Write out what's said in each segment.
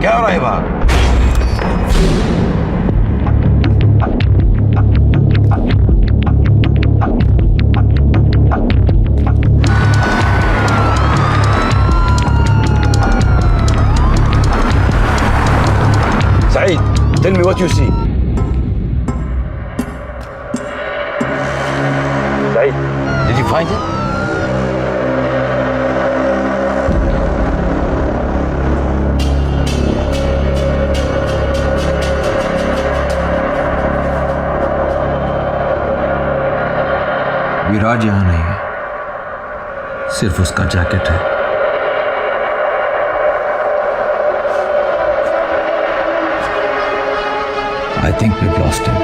क्या हो रहा है वहाँ؟ Saeed, tell me what you see. Saeed, did you find it? विराज यहाँ नहीं है, सिर्फ उसका जैकेट है। I think we've lost him.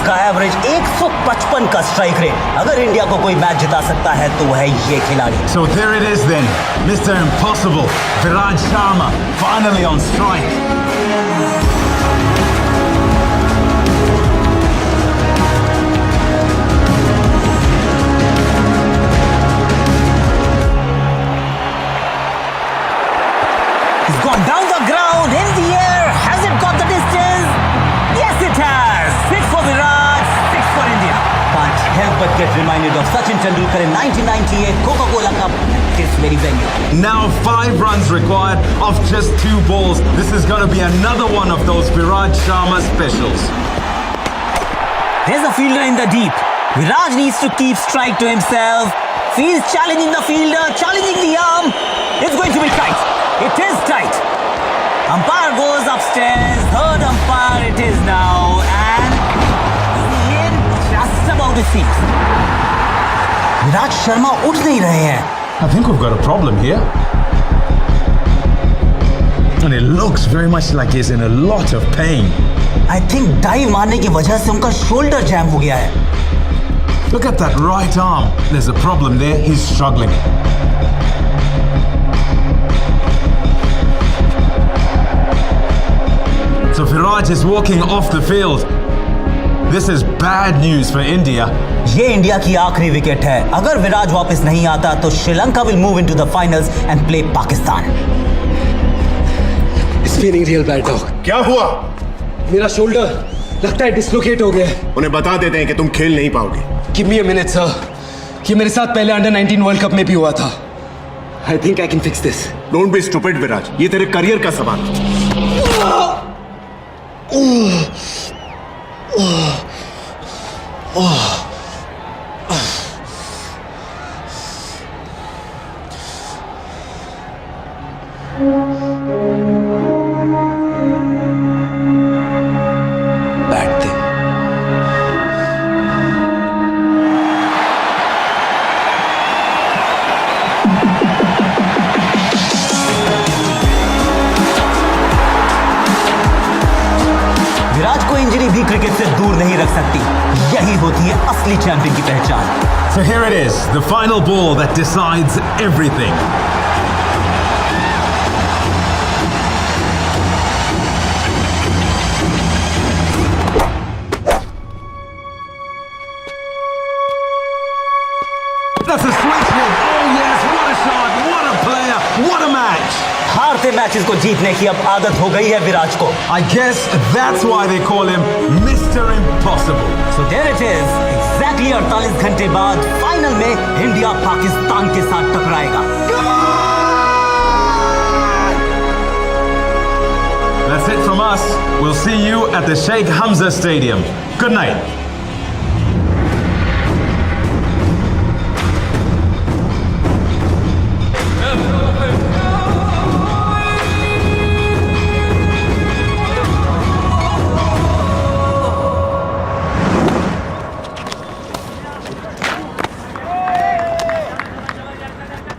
का एवरेज, 155 का स्ट्राइक रेट। अगर इंडिया को कोई मैच जिता सकता है तो वह है ये खिलाड़ी। So there it is then, Mr. Impossible, Viraj Sharma, finally on strike. He's gone down the ground, in the air. Has it got the distance? Yes, it has. 6 for Viraj, 6 for India. Can't help but get reminded of Sachin Tendulkar in 1998 Coca-Cola Cup at this very venue. Now 5 runs required off just 2 balls. This is going to be another one of those Viraj Sharma specials. There's a fielder in the deep. Viraj needs to keep strike to himself. Feels challenging the fielder, challenging the arm. It's going to be tight. It is tight. Umpire goes upstairs. Third umpire it is now. And in just about the seat. Viraj Sharma उठ नहीं रहे हैं. I think we've got a problem here. And it looks very much like he's in a lot of pain. I think dive मारने की वजह से उनका shoulder jam हो गया है. Look at that right arm. There's a problem there. He's struggling. So Viraj is walking off the field. This is bad news for India. ये India की आखिरी विकेट है. अगर विराज वापस नहीं आता तो Sri Lanka will move into the finals and play Pakistan. It's feeling real bad, dog. क्या हुआ? मेरा शोल्डर लगता है डिसलोकेट हो गया है. उन्हें बता देते हैं कि तुम खेल नहीं पाओगे. Give me a minute, sir. ये मेरे साथ पहले अंडर 19 वर्ल्ड कप में भी हुआ था. I think I can fix this. Don't be stupid, विराज. ये तेरे करियर का सवाल है. Bad thing. विराज को इंजरी भी क्रिकेट से दूर नहीं रख सकती. यही होती है असली चैंपियन की पहचान. So here it is, the final ball that decides everything. That's a switch hit. Oh yes, what a shot, what a player, what a match. हारते मैचेस को जीतने की अब आदत हो गई है विराज को. I guess that's why they call him Mr. Impossible. So there it is. Exactly 48 घंटे बाद फाइनल में इंडिया पाकिस्तान के साथ टकराएगा. That's it from us. We'll see you at the Sheikh Hamza Stadium. Good night.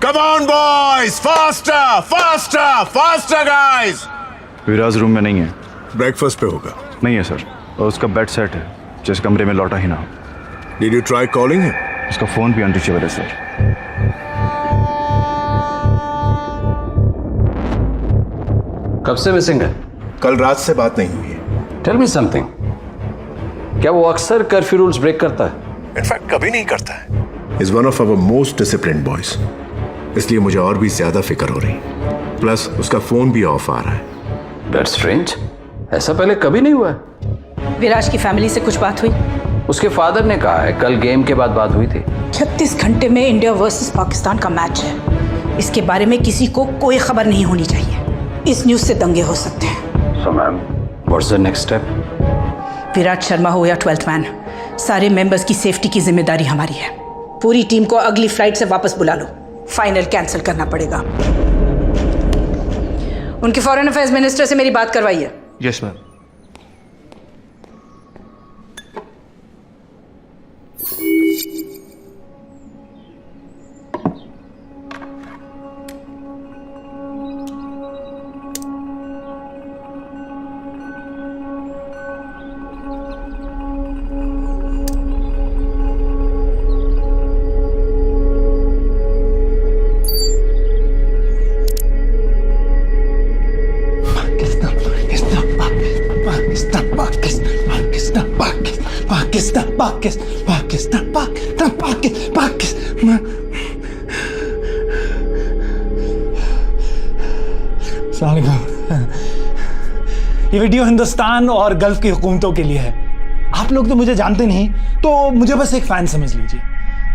Come on, boys! Faster! Faster! Faster, guys! Viraj room में नहीं है. Breakfast पे होगा. नहीं है सर, और उसका बेड सेट है जिस कमरे में लौटा ही ना. Did you try calling him? उसका फोन भी अनरीचेबल है सर. कब से मिसिंग है? कल रात से बात नहीं हुई है। टेल मी समथिंग, क्या वो अक्सर कर्फ्यू रूल्स ब्रेक करता है? इनफैक्ट कभी नहीं करता है। Is one of our most disciplined boys, इसलिए मुझे और भी ज्यादा फिक्र हो रही। प्लस उसका फोन भी ऑफ आ रहा है। दैट्स स्ट्रेंज, ऐसा पहले कभी नहीं हुआ है। विराज की फैमिली से कुछ बात हुई? उसके फादर ने कहा है कल गेम के बाद बात हुई थी। 36 घंटे में इंडिया वर्सेस पाकिस्तान का मैच है, इसके बारे में किसी को कोई खबर नहीं होनी चाहिए। इस न्यूज से दंगे हो सकते हैं। So ma'am, what's the next step? Virat Sharma हो या 12th मैन, सारे मेंबर्स की सेफ्टी की जिम्मेदारी हमारी है। पूरी टीम को अगली फ्लाइट से वापस बुला लो, फाइनल कैंसिल करना पड़ेगा। उनके फॉरेन अफेयर्स मिनिस्टर से मेरी बात करवाइए। Yes ma'am. ये वीडियो हिंदुस्तान और गल्फ की हुकूमतों के लिए है। आप लोग तो मुझे जानते नहीं, तो मुझे बस एक फैन समझ लीजिए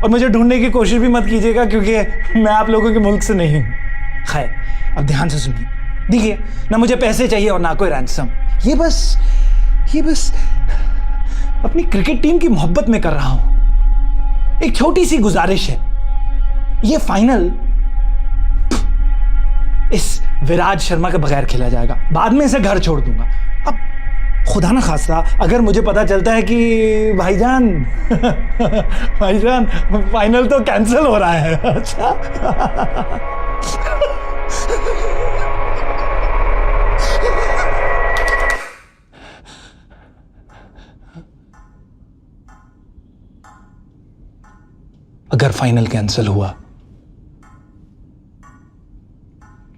और मुझे ढूंढने की कोशिश भी मत कीजिएगा, क्योंकि मैं आप लोगों के मुल्क से नहीं हूं। खैर, अब ध्यान से सुनिए। देखिए, ना मुझे पैसे चाहिए और ना कोई रैंसम। ये बस अपनी क्रिकेट टीम की मोहब्बत में कर रहा हूं। एक छोटी सी गुजारिश है, ये फाइनल इस विराज शर्मा के बगैर खेला जाएगा। बाद में इसे घर छोड़ दूंगा। अब खुदा ना खास्ता अगर मुझे पता चलता है कि भाईजान फाइनल तो कैंसिल हो रहा है। अच्छा अगर फाइनल कैंसिल हुआ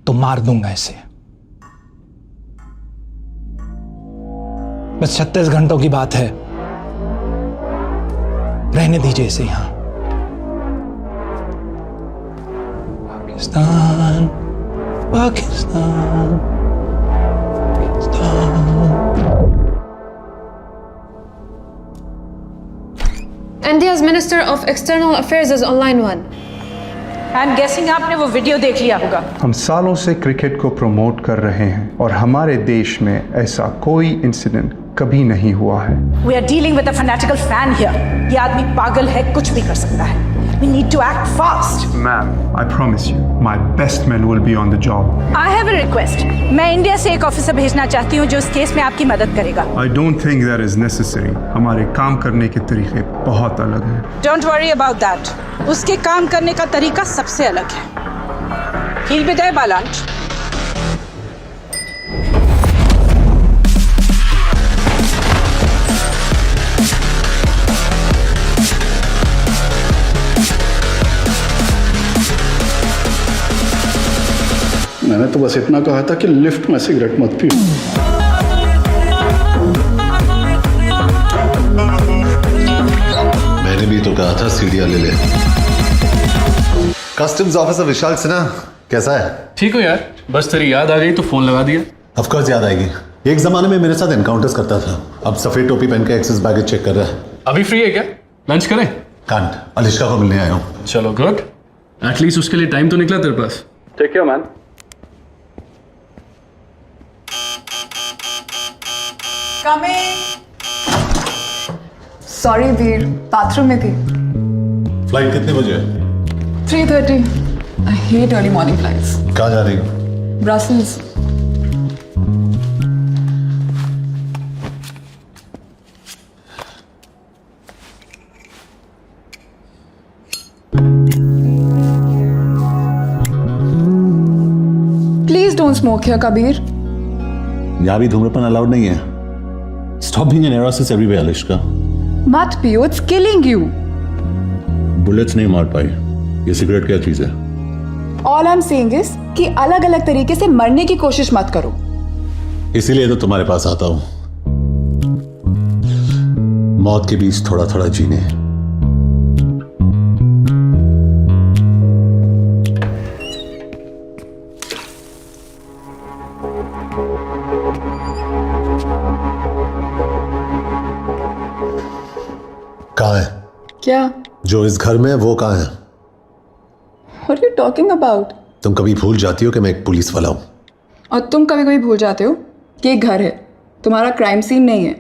तो मार दूंगा इसे। बस 36 घंटों की बात है, रहने दीजिए इसे यहां। Pakistan Pakistan India's Minister of External Affairs is online one. I am guessing आपने वो वीडियो देख लिया होगा। हम सालों से क्रिकेट को प्रमोट कर रहे हैं और हमारे देश में ऐसा कोई इंसिडेंट कभी नहीं हुआ है। We are dealing with a fanatical fan here. ये आदमी पागल है, कुछ भी कर सकता है। We need to act fast. Ma'am, I promise you, my best men will be on the job. I have a request. मैं इंडिया से एक ऑफिसर भेजना चाहती हूँ जो इस केस में आपकी मदद करेगा। I don't think that is necessary. हमारे काम करने के तरीके बहुत अलग हैं। Don't worry about that. उसके काम करने का तरीका सबसे अलग है। He'll be there by lunch. मैंने तो बस इतना कहा था कि लिफ्ट में सिगरेट मत पियो। मैंने भी तो कहा था सीढ़ियां ले ले। कस्टम्स ऑफिसर विशाल सिन्हा कैसा है? ठीक हो यार, बस तेरी याद आ गई तो फोन लगा दिया। ऑफ कोर्स याद आएगी, एक जमाने में मेरे साथ एनकाउंटर्स करता था, अब सफेद टोपी पहन के एक्सेस बैगेज चेक कर रहा है। अभी फ्री है क्या? लंच करें? कांट, अलिश्का को मिलने आया हूँ। चलो गुड, एटलीस्ट उसके लिए टाइम तो निकला तेरे पास। Take care man. Sorry Veer, bathroom में थी। फ्लाइट कितने बजे है? 3:30. I hate early morning flights. कहाँ जा रही हो? Brussels. Please don't smoke here, Kabir. यहाँ भी धूम्रपान अलाउड नहीं है। Stop being an neurosis everywhere, अलिश्का। मत पियो, it's killing you. बुलेट्स नहीं मार पाई। ये सिगरेट क्या चीज है? All I'm saying is कि अलग अलग तरीके से मरने की कोशिश मत करो। इसीलिए तो तुम्हारे पास आता हूं, मौत के बीच थोड़ा थोड़ा जीने। कहाँ है? क्या? जो इस घर में है वो कहाँ है? What are you talking about? तुम कभी भूल जाती हो कि मैं एक पुलिस वाला हूं? और तुम कभी कभी भूल जाते हो कि एक घर है, तुम्हारा क्राइम सीन नहीं है।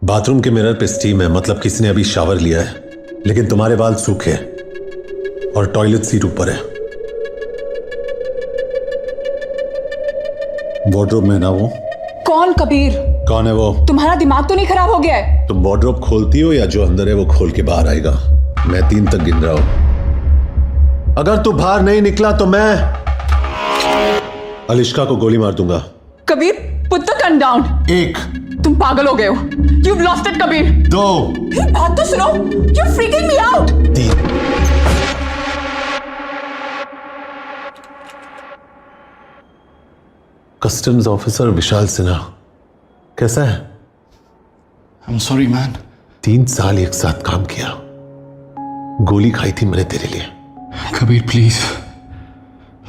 बाथरूम के मिरर पे स्टीम है, मतलब किसी ने अभी शावर लिया है, लेकिन तुम्हारे बाल सूखे हैं और टॉयलेट सीट ऊपर है। वार्डरोब में ना वो। कौन कबीर? कौन है वो? तुम्हारा दिमाग तो नहीं खराब हो गया है? तुम वार्डरोब खोलती हो या जो अंदर है वो खोल के बाहर आएगा? मैं 3 तक गिन रहा हूं। अगर तू बाहर नहीं निकला तो मैं अलिश्का को गोली मार दूंगा। Kabir, put the gun down. 1, तुम पागल हो गए हो। You've lost it, Kabir. 2, मेरी बात तो सुनो। You're freaking me out। 3। Customs officer Vishal Sinha कैसा है? I'm sorry, man. 3 साल एक साथ काम किया, गोली खाई थी मैंने तेरे लिए। Kabir please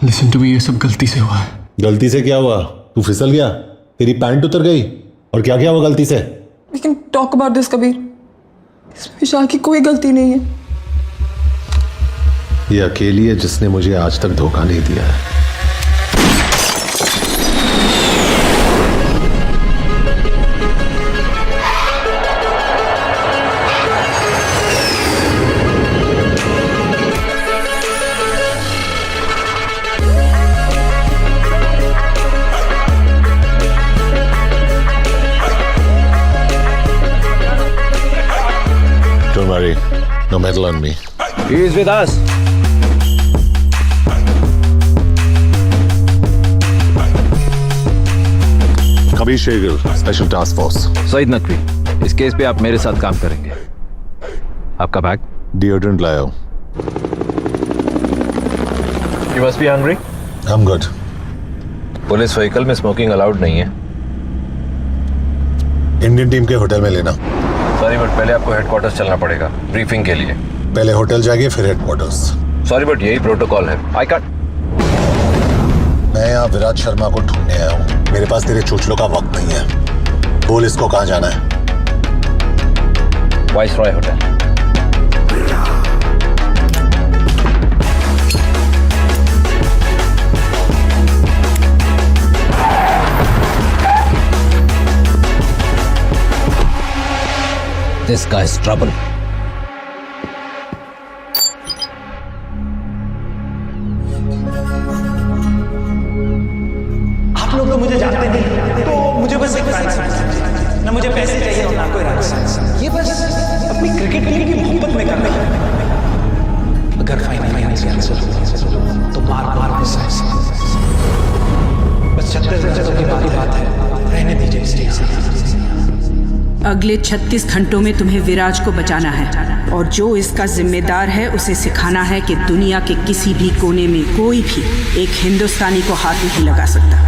listen to me, ये सब गलती से हुआ है। गलती से क्या हुआ? तू फिसल गया, तेरी पैंट उतर गई, और क्या क्या हुआ गलती से? We can talk about this, Kabir. इसमें विशाल की कोई गलती नहीं है। ये अकेली है जिसने मुझे आज तक धोखा नहीं दिया है। Don't worry, no meddle on me. He is with us. Kabir Shergill, special task force. Saeed Naqvi, इस केस पे आप मेरे साथ काम करेंगे। आपका बैग? डिओड्रेंट लाया हूं। You must be hungry? I'm good. Police vehicle में स्मोकिंग अलाउड नहीं है। इंडियन टीम के होटल में लेना। सॉरी बट पहले आपको हेडक्वार्टर्स चलना पड़ेगा ब्रीफिंग के लिए। पहले होटल जाएंगे फिर हेडक्वार्टर्स। सॉरी बट यही प्रोटोकॉल है। I can't. मैं यहाँ विराट शर्मा को ढूंढने आया हूँ। मेरे पास तेरे चोचलों का वक्त नहीं है। बोल इसको कहाँ जाना है? Viceroy hotel. This guy's trouble. आप लोग तो मुझे जानते नहीं, तो मुझे बस एक फैन समझ, ना मुझे पैसे चाहिए और ना कोई राज। ये बस अपनी क्रिकेट टीम की मोहब्बत में कर रहे हैं। अगर फाइनल में कैंसिल तो बार मिस है। बस 36 घंटों की बात है, रहने दीजिए स्टेज। अगले 36 घंटों में तुम्हें विराज को बचाना है, और जो इसका जिम्मेदार है उसे सिखाना है कि दुनिया के किसी भी कोने में कोई भी एक हिंदुस्तानी को हाथ नहीं लगा सकता।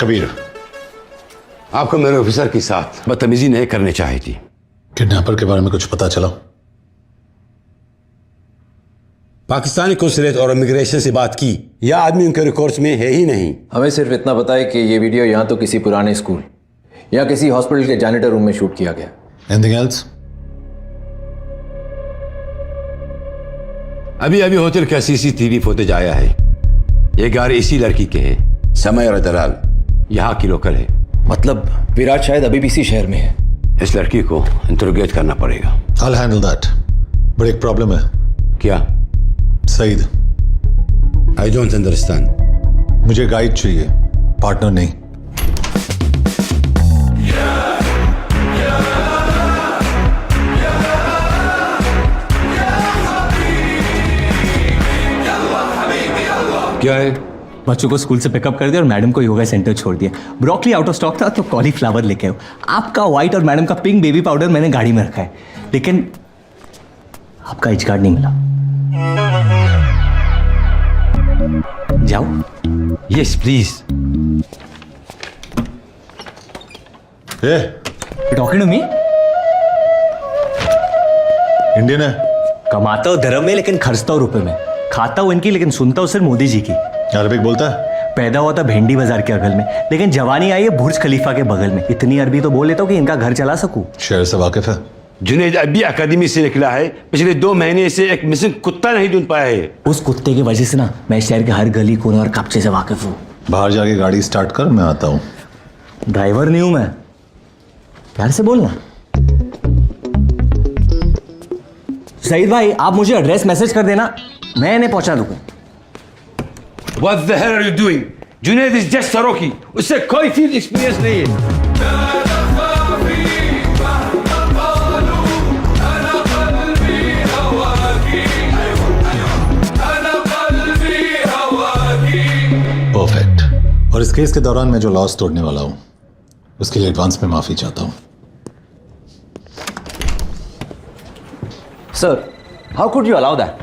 कबीर, आपको मेरे ऑफिसर के साथ बदतमीजी नहीं करनी चाहिए थी। किडनैपर के बारे में कुछ पता चला? पाकिस्तानी कौंसलेट और इमिग्रेशन से बात की, यह आदमी उनके रिकॉर्ड्स में है ही नहीं। हमें सिर्फ इतना पता है कि ये वीडियो यहाँ तो किसी पुराने स्कूल या किसी हॉस्पिटल के जैनिटर रूम में शूट किया गया। Anything else? अभी होटल का सीसीटीवी फुटेज आया है। ये गाड़ी इसी लड़की के है, समयरा दलाल, यहाँ की लोकल है। मतलब विराट शायद अभी भी इसी शहर में है। इस लड़की को इंटरोगेट करना पड़ेगा। I'll handle that. बट एक प्रॉब्लम है। क्या? Saeed, I don't understand. मुझे गाइड चाहिए, पार्टनर नहीं। क्या है? बच्चों को स्कूल से पिकअप कर दिया और मैडम को योगा सेंटर छोड़ दिया। ब्रोकली आउट ऑफ स्टॉक था तो कॉलीफ्लावर लेके आओ। आपका व्हाइट और मैडम का पिंक बेबी पाउडर मैंने गाड़ी में रखा है, लेकिन आपका एच कार्ड नहीं मिला। जाओ। Yes please. Talking to me? Indian है। कमाता हूँ धर्म में लेकिन खर्चता हूँ रुपए में। खाता हूँ इनकी लेकिन सुनता हूँ सिर्फ मोदी जी की। अरबिक बोलता है? पैदा हुआ था भेंडी बाजार के अगल में, लेकिन जवानी आई है बुर्ज खलीफा के बगल में। इतनी अरबी तो बोल लेता हूँ कि इनका घर चला सकूं। शहर से वाकिफ है? जुनैद अभी अकादमी से निकला है, पिछले 2 महीने से एक मिसिंग कुत्ता नहीं ढूंढ पाया है। उस कुत्ते की वजह से ना मैं शहर के हर गली कोने और कब्जे से वाकिफ हूँ। बाहर जाके गाड़ी स्टार्ट कर, मैं आता हूँ। ड्राइवर नहीं हूं मैं, प्यार से बोलना। सईद भाई आप मुझे एड्रेस मैसेज कर देना, मैं इन्हें पहुंचा दूंगा। What the hell are you doing? Junaid is just सरोकी, उससे कोई फील्ड एक्सपीरियंस नहीं है। परफेक्ट। और इस केस के दौरान मैं जो लॉस तोड़ने वाला हूं उसके लिए एडवांस में माफी चाहता हूं। Sir, how could you allow that?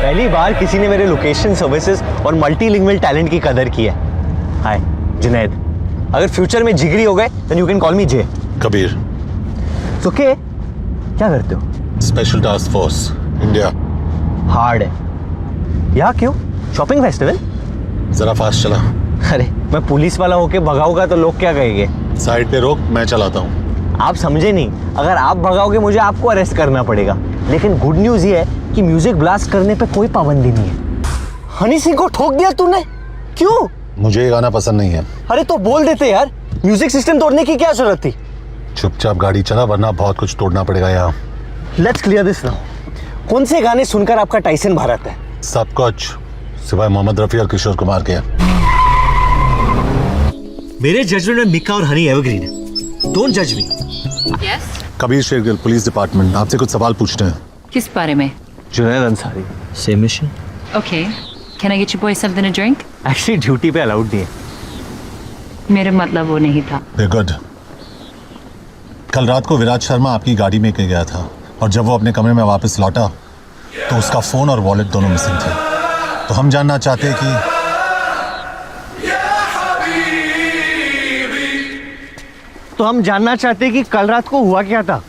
पहली बार किसी ने मेरे लोकेशन सर्विसेज और मल्टीलिंगुअल टैलेंट की कदर की है। हाय जुनैद, अगर फ्यूचर में जिगरी हो गए then you can call me J. Kabir. Okay, क्या करते हो? Special task force India. Hard है। यहाँ क्यों? Shopping festival? जरा फास्ट चला। अरे मैं पुलिस वाला होके भगाऊंगा तो लोग क्या कहेंगे? साइड पे रोक, मैं चलाता हूँ। आप समझे नहीं, अगर आप भगाओगे मुझे आपको अरेस्ट करना पड़ेगा। लेकिन गुड न्यूज ये है कि म्यूजिक ब्लास्ट करने पे कोई पाबंदी नहीं है। हनी सिंह को ठोक दिया तूने, क्यों? मुझे ये गाना पसंद नहीं है। अरे तो बोल देते यार, म्यूजिक सिस्टम तोड़ने की क्या जरूरत थी? चुपचाप गाड़ी चला वरना बहुत कुछ तोड़ना पड़ेगा यहाँ। Let's clear this now. कौन से गाने सुनकर आपका टाइसन भारत है? सब कुछ सिवाय मोहम्मद रफी और किशोर कुमार के। मेरे जजमेंट में मिका और हनी एवरग्रीन है। डोंट जज me. Yes. Kabir Shergill, police department, आपसे कुछ सवाल पूछते हैं। किस बारे में? Junaid Ansari, same mission. Okay, can I get you boys something to drink? Actually duty पे अलाउड नहीं है। मेरा मतलब वो नहीं था। गुड। कल रात को विराज शर्मा आपकी गाड़ी में गया था और जब वो अपने कमरे में वापस लौटा तो उसका फोन और वॉलेट दोनों मिसिंग थे। तो हम जानना चाहते हैं कि कल रात को हुआ क्या था?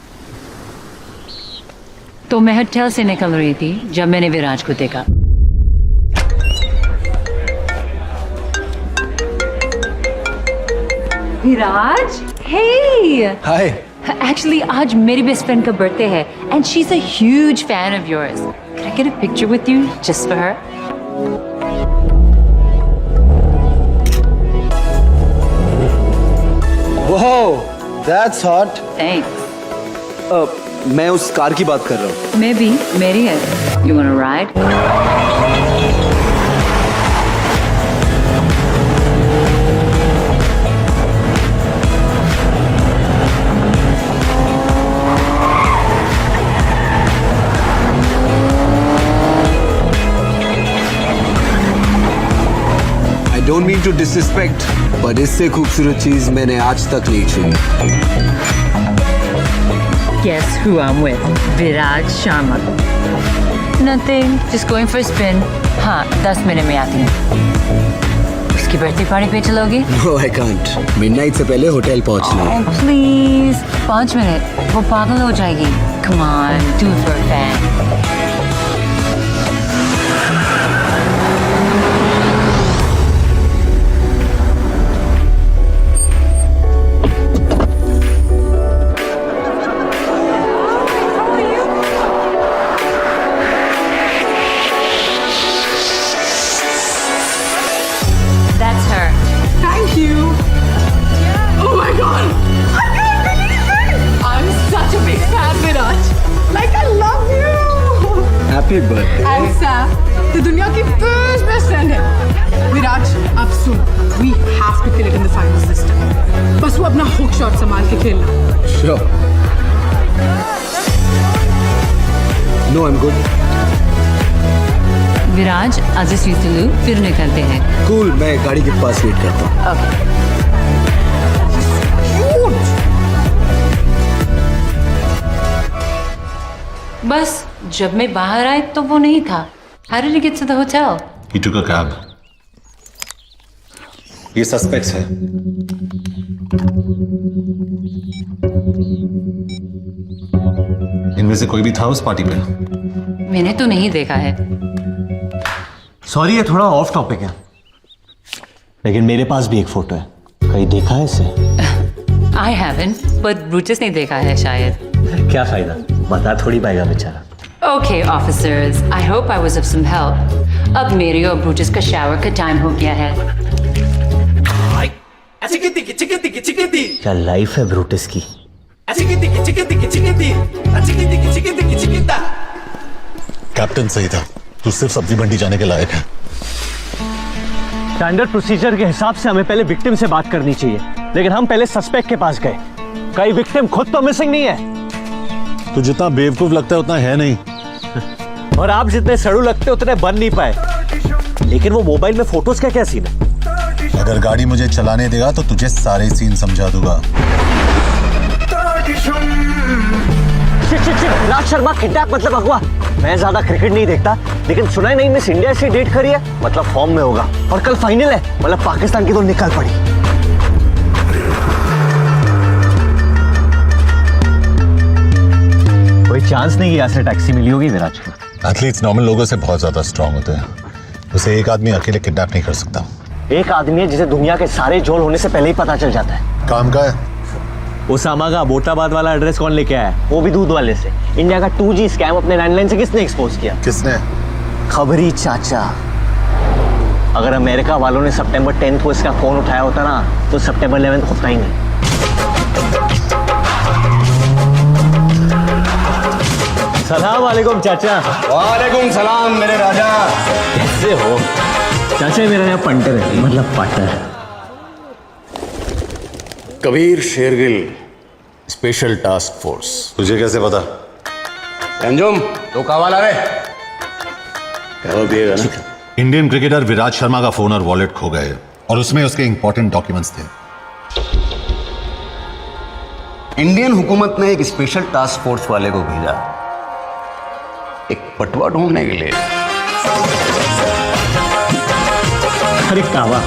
तो मैं होटल से निकल रही थी जब मैंने विराज को देखा। विराज, हे हाय। एक्चुअली आज मेरी बेस्ट फ्रेंड का बर्थडे है and she is a huge fan of yours. Can I get a picture with you just for her? Wow, that's hot. Thanks. मैं उस कार की बात कर रहा हूँ। मैं भी, मेरी है। You want to ride? I don't mean to disrespect, but इससे खूबसूरत चीज मैंने आज तक नहीं छुई। Guess who I'm with? Viraj Sharma. Nothing. Just going for a spin. हाँ, 10 मिनट में आती हूँ। उसकी बर्थडे पार्टी पे चलोगे? No, I can't. Midnight से पहले होटल पहुँचना है। Oh, please. 5 मिनट. वो पागल हो जाएगी. Come on, do it for a fan. That's her. Thank you. Oh my god! I can't believe it! Happy birthday. And Sam तो दुनिया की बेस्ट फ्रेंड है। विराज अब सुन, we have to kill it in the final system. बस वो अपना hook shot संभाल के खेलना। Sure. No I am good. Viraj आज इस लू फिर निकलते हैं। कूल, मैं गाड़ी के पास वेट करता हूँ। ओके। बस जब मैं बाहर आई तो वो नहीं था। How did he get to the hotel? He took a cab. ये सस्पेक्ट्स है। इनमें से कोई भी था उस पार्टी पे? मैंने तो नहीं देखा है। सॉरी, ये थोड़ा ऑफ टॉपिक है, लेकिन मेरे पास भी एक फोटो है। कहीं देखा है इसे? I haven't, but ब्रूटस ने देखा है शायद। क्या फायदा, बता थोड़ी पाएगा बेचारा। Okay, officers, I hope I was of some help. अब मेरे और ब्रूटस का शावर का टाइम हो गया है। क्या लाइफ है ब्रूटस की। कैप्टन सही था, तू सिर्फ सब्जी मंडी जाने के लायक है। स्टैंडर्ड प्रोसीजर के हिसाब से हमें पहले विक्टिम से बात करनी चाहिए, लेकिन हम पहले सस्पेक्ट के पास गए। कहीं विक्टिम खुद तो मिसिंग नहीं है। तू जितना बेवकूफ लगता है उतना है नहीं। और आप जितने सड़ू लगते उतने बन नहीं पाए। लेकिन वो मोबाइल में फोटोज का क्या सीन है? अगर गाड़ी मुझे चलाने देगा तो तुझे सारे सीन समझा दूंगा। विराट शर्मा किडनैप मतलब अगवा। मैं ज्यादा क्रिकेट नहीं देखता, लेकिन सुना ही नहीं मिस इंडिया से डेट करी है, मतलब फॉर्म में होगा। और कल फाइनल है, मतलब पाकिस्तान की तो निकल पड़ी। कोई चांस नहीं यहाँ से टैक्सी मिली होगी विराज को। एथलीट्स नॉर्मल लोगों से बहुत ज्यादा स्ट्रांग होते हैं, उसे एक आदमी अकेले किडनैप नहीं कर सकता। एक आदमी है जिसे दुनिया के सारे जोल होने से पहले ही पता चल जाता है। काम का है। ओसामा का अबोटाबाद वाला एड्रेस कौन लेके आया? वो भी दूध वाले से। इंडिया का 2G स्कैम अपने लैंडलाइन से किसने एक्सपोज किया? किसने? खबरी चाचा। अगर अमेरिका वालों ने सितंबर 10 को इसका फोन उठाया होता ना, तो सितंबर 11 होता ही नहीं। सलाम वालेकुम चाचा। वालेकुम सलाम मेरे राजा। कैसे हो चाचा? मेरा नाम पंटर है, मतलब partner. Kabir Shergill, special task force. तुझे कैसे पता? अंजुम तो कावाला रे क्या दिएगा ना? इंडियन क्रिकेटर विराट शर्मा का फोन और वॉलेट खो गए और उसमें उसके इंपॉर्टेंट डॉक्यूमेंट्स थे। इंडियन हुकूमत ने एक स्पेशल टास्क फोर्स वाले को भेजा एक पटवा ढूंढने के लिए। अरे कावा,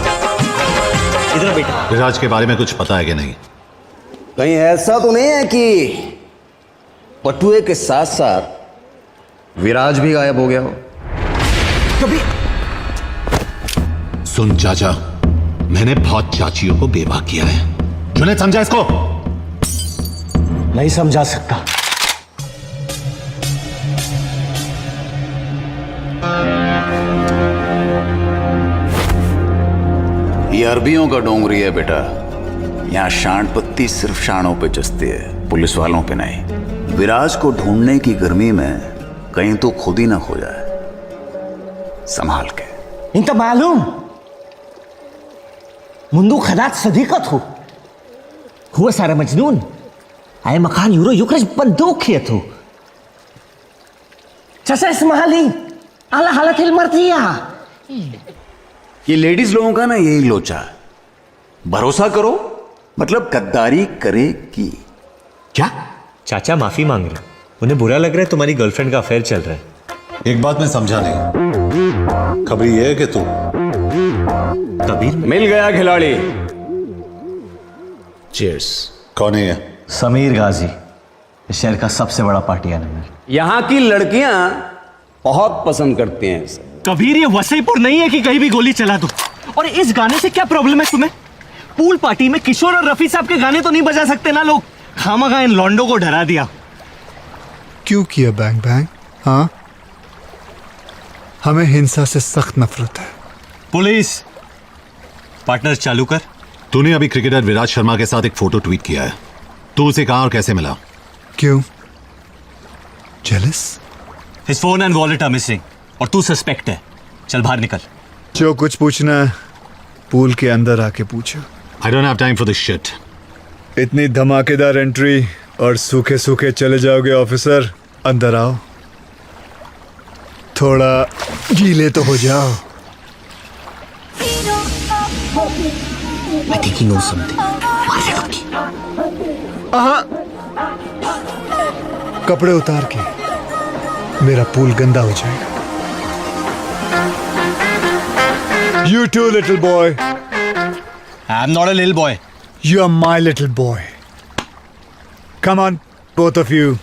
इधर बेटा। विराज के बारे में कुछ पता है कि नहीं? कहीं ऐसा तो नहीं है कि पटुए के साथ साथ विराज भी गायब हो गया हो? कभी सुन चाचा, मैंने बहुत चाचियों को बेवा किया है। तूने समझा इसको? नहीं समझा सकता। ये अरबियों का डोंगरी है बेटा। यहाँ शांड पत्ती सिर्फ शानों पे जचती है, पुलिस वालों पे नहीं। विराज को ढूंढने की गर्मी में कहीं तो खुद ही ना खो जाए, संभाल के। इंत मालूम मुंदू खदात सदीकत हो हुआ सारा मजनून आए मकान यूरो युक्रज बंदूक किए थो चसा इस्माइली आला हालत हिल मरतिया। ये लेडीज लोगों का ना यही लोचा है, भरोसा करो मतलब गद्दारी करेगी। क्या? चाचा माफी मांग रहे, उन्हें बुरा लग रहा है तुम्हारी गर्लफ्रेंड का अफेयर चल रहा है। एक बात मैं समझा नहीं, खबर ये है कि तू कबीर मिल गया खिलाड़ी। चीयर्स। कौन है ये? समीर गाजी, इस शहर का सबसे बड़ा पार्टी एनिमल। यहाँ की लड़कियां बहुत पसंद करती हैं इसे। कबीर ये वसीपुर नहीं है कि कहीं भी गोली चला दो। और इस गाने से क्या प्रॉब्लम है तुम्हें? पूल पार्टी में किशोर और रफी साहब के गाने तो नहीं बजा सकते ना लोग? खामखा इन लॉन्डो को डरा दिया। क्यों किया बैंग बैंग? हाँ, हमें हिंसा से सख्त नफरत है। पुलिस पार्टनर चालू कर। तूने अभी क्रिकेटर विराट शर्मा के साथ एक फोटो ट्वीट किया है, तू उसे कहां और कैसे मिला? क्यों? Jealous? His phone and wallet are missing. और तू सस्पेक्ट है. चल बाहर निकल. जो कुछ पूछना है पूल के अंदर आके पूछो. I don't have time for this shit. इतनी धमाकेदार एंट्री और सूखे सूखे चले जाओगे ऑफिसर. अंदर आओ. थोड़ा गीले तो हो जाओ. I think he knows something. कपड़े उतार के मेरा पूल गंदा हो जाएगा. You too, little boy. I'm not a little boy. You are my little boy. Come on, both of you.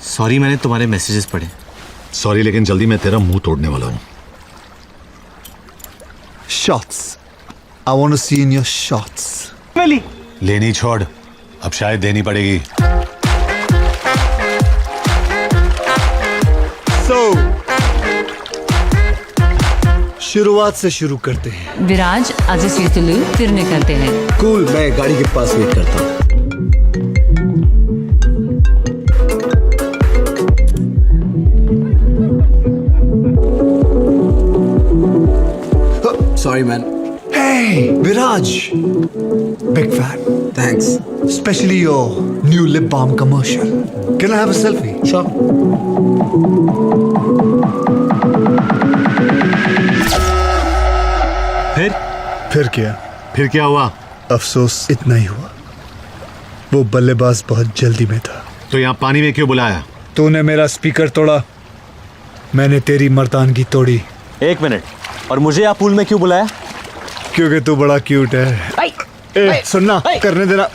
Sorry, मैंने तुम्हारे मैसेजेस पढ़े. सॉरी, लेकिन जल्दी मैं तेरा मुंह तोड़ने वाला हूँ. Shots. I want to see in your shots. लेनी छोड़, अब शायद देनी पड़ेगी. So, शुरुआत से शुरू करते हैं. विराज आज से तुलू फिर निकलते हैं. कूल, मैं गाड़ी के पास वेट करता हूँ. Sorry, man. Hey, Viraj. Big fan. Thanks. Especially your new lip balm commercial. Can I have a selfie? Sure. फिर क्या? फिर क्या हुआ? अफसोस इतना ही हुआ. वो बल्लेबाज बहुत जल्दी में था. तो यहाँ पानी में क्यों बुलाया? तूने मेरा स्पीकर तोड़ा, मैंने तेरी मर्दानगी तोड़ी. 1 मिनट. और मुझे आप पूल में क्यों बुलाया? क्योंकि तू बड़ा क्यूट है. ए, सुनना, करने देना.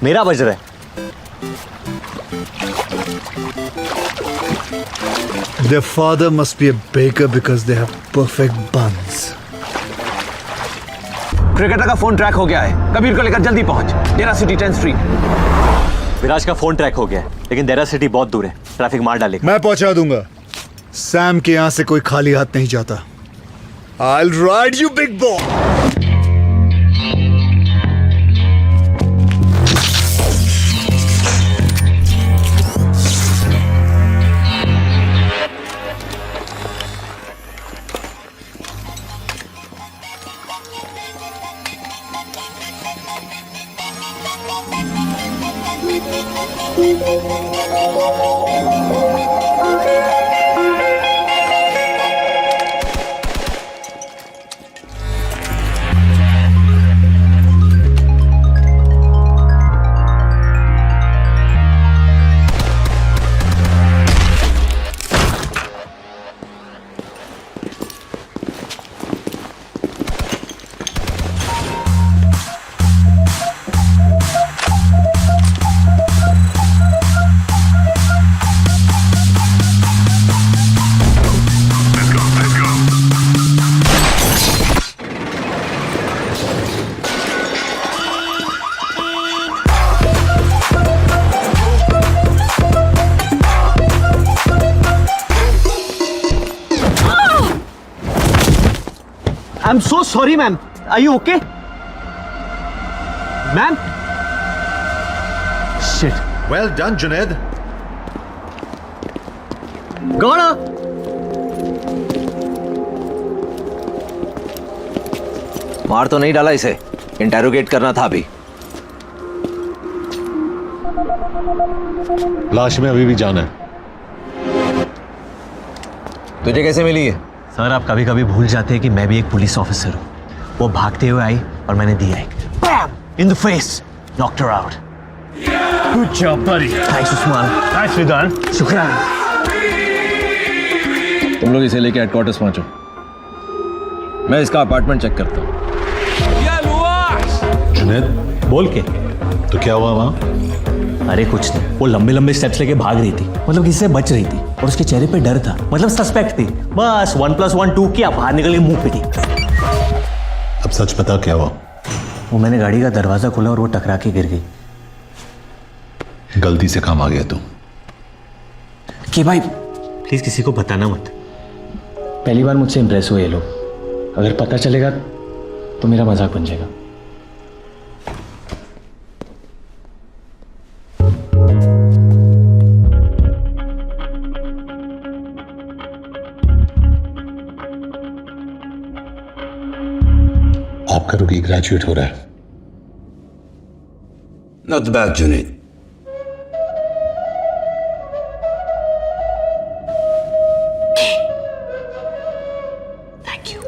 मेरा बज रहा है. Their father must be a baker because they have perfect buns. Cricketer का फोन ट्रैक हो गया है. कबीर को लेकर जल्दी पहुंच. डेरा सिटी 10th स्ट्रीट. विराज का फोन ट्रैक हो गया है, लेकिन डेरा सिटी बहुत दूर है. ट्रैफिक मार डालेगा. मैं पहुंचा दूंगा. सैम के यहां से कोई खाली हाथ नहीं जाता. I'll ride you, big boy. I'm so sorry, ma'am. Are you okay? Ma'am? Shit. Well done, Junaid. Gona! मार तो नहीं डाला इसे. इंटेरोगेट करना था अभी. लाश में अभी भी जान है. तुझे कैसे मिली है? सर, आप कभी कभी भूल जाते हैं कि मैं भी एक पुलिस ऑफिसर हूँ. वो भागते हुए आई और मैंने दिया एक bam in the face. Knocked her out. Good job buddy. Thanks Usman. Thanks Vidaan. शुक्रिया. तुम लोग इसे लेके हेडक्वार्टर्स पहुंचो. मैं इसका अपार्टमेंट चेक करता हूँ. जुनैद, बोल के. तो क्या हुआ वहाँ? अरे कुछ नहीं. वो लंबे लंबे स्टेप्स लेके भाग रही थी. मतलब किसी से बच रही थी और उसके चेहरे पे डर था. मतलब सस्पेक्ट थी. बस 1+1 2 किया, बाहर निकल के मुंह पिटी. अब सच पता क्या हुआ? वो मैंने गाड़ी का दरवाजा खोला और वो टकरा के गिर गई. गलती से काम आ गया तू. कि भाई प्लीज किसी को बताना मत. पहली बार मुझसे इंप्रेस हुए ये लोग. अगर पता चलेगा तो मेरा मजाक बन जाएगा. ग्रेजुएट हो रहा है। Not bad, Junaid. Thank you.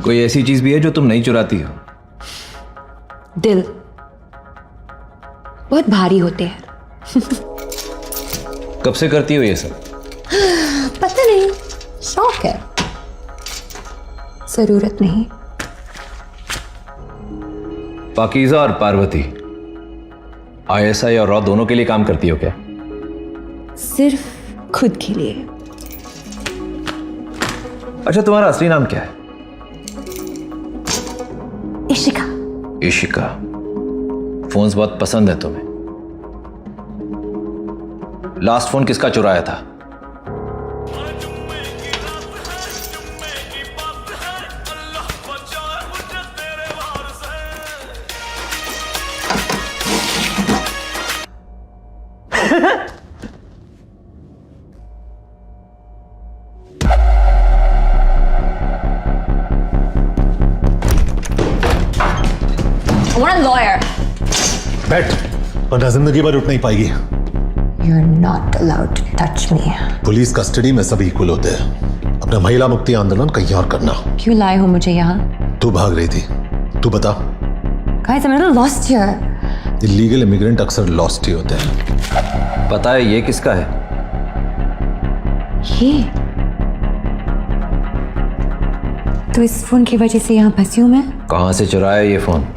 कोई ऐसी चीज भी है जो तुम नहीं चुराती हो? दिल बहुत भारी होते हैं। कब से करती हो ये सब? पता नहीं, शौक है, जरूरत नहीं। पाकीज़ा और पार्वती ISI और रॉ दोनों के लिए काम करती हो क्या? सिर्फ खुद के लिए। अच्छा, तुम्हारा असली नाम क्या है? इशिका। इशिका। फोन्स बहुत पसंद है तुम्हें। लास्ट फोन किसका चुराया था? I want a lawyer. बैठ, वरना जिंदगी भर उठ नहीं पाएगी। You're not allowed to touch me. Police custody में सब इक्वल होते हैं। अपना महिला मुक्ति आंदोलन कहीं और करना। क्यों लाए हो मुझे यहाँ? तू भाग रही थी, तू बता। Guys, I'm a little lost here. Illegal immigrant अक्सर लॉस्ट ही होते हैं। पता है ये किसका है? ये तो इस फोन की वजह से यहाँ फंसी हूँ मैं। कहां से चुराया ये फोन?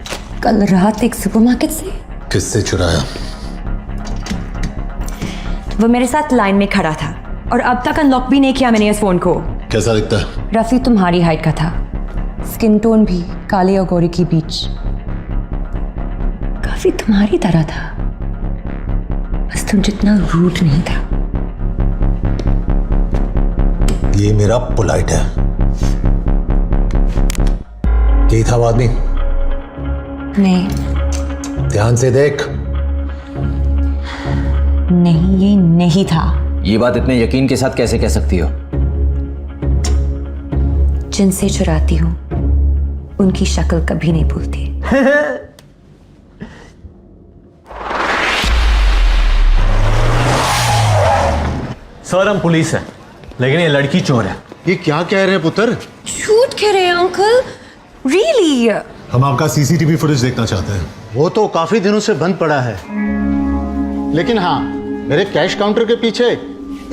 कल रात एक सुपरमार्केट से। किससे चुराया? वो मेरे साथ लाइन में खड़ा था और अब तक अनलॉक भी नहीं किया मैंने इस फोन को। कैसा दिखता है? रफी तुम्हारी हाइट का था, स्किन टोन भी काले और गोरे के बीच, काफी तुम्हारी तरह था, बस तुम जितना रूड नहीं था। ये मेरा पोलाइट है। यही था वो आदमी? नहीं। ध्यान से देख। नहीं, ये नहीं था। ये बात इतने यकीन के साथ कैसे कह सकती हो? जिनसे चुराती हूँ उनकी शक्ल कभी नहीं भूलती। सर, हम पुलिस हैं, लेकिन ये लड़की चोर है। ये क्या कह रहे हैं पुत्र? झूठ कह रहे हैं अंकल? रियली? हम आपका सीसीटीवी फुटेज देखना चाहते हैं। वो तो काफी दिनों से बंद पड़ा है, लेकिन हाँ, मेरे कैश काउंटर के पीछे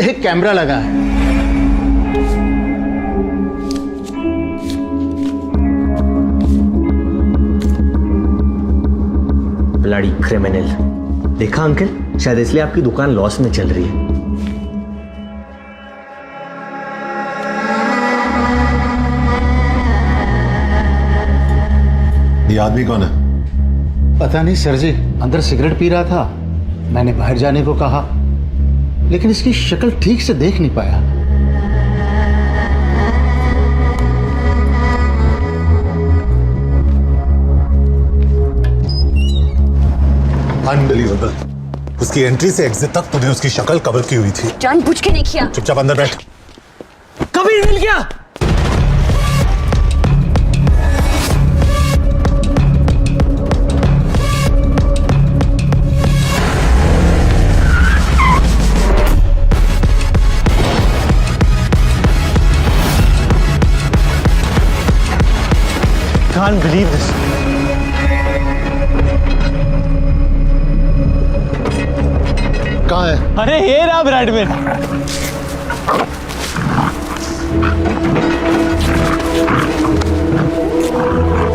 एक कैमरा लगा है। Bloody criminal. देखा अंकल, शायद इसलिए आपकी दुकान लॉस में चल रही है। ये आदमी कौन है? पता नहीं सर जी, अंदर सिगरेट पी रहा था, मैंने बाहर जाने को कहा, लेकिन इसकी शक्ल ठीक से देख नहीं पाया। अनबिलीवेबल। उसकी एंट्री से एग्जिट तक तूने उसकी शक्ल कवर की हुई थी। जानबूझ के नहीं किया। चुपचाप अंदर बैठ। कबीर मिल गया। Can't believe this. कहाँ है? अरे ये रहा ब्रैडमैन।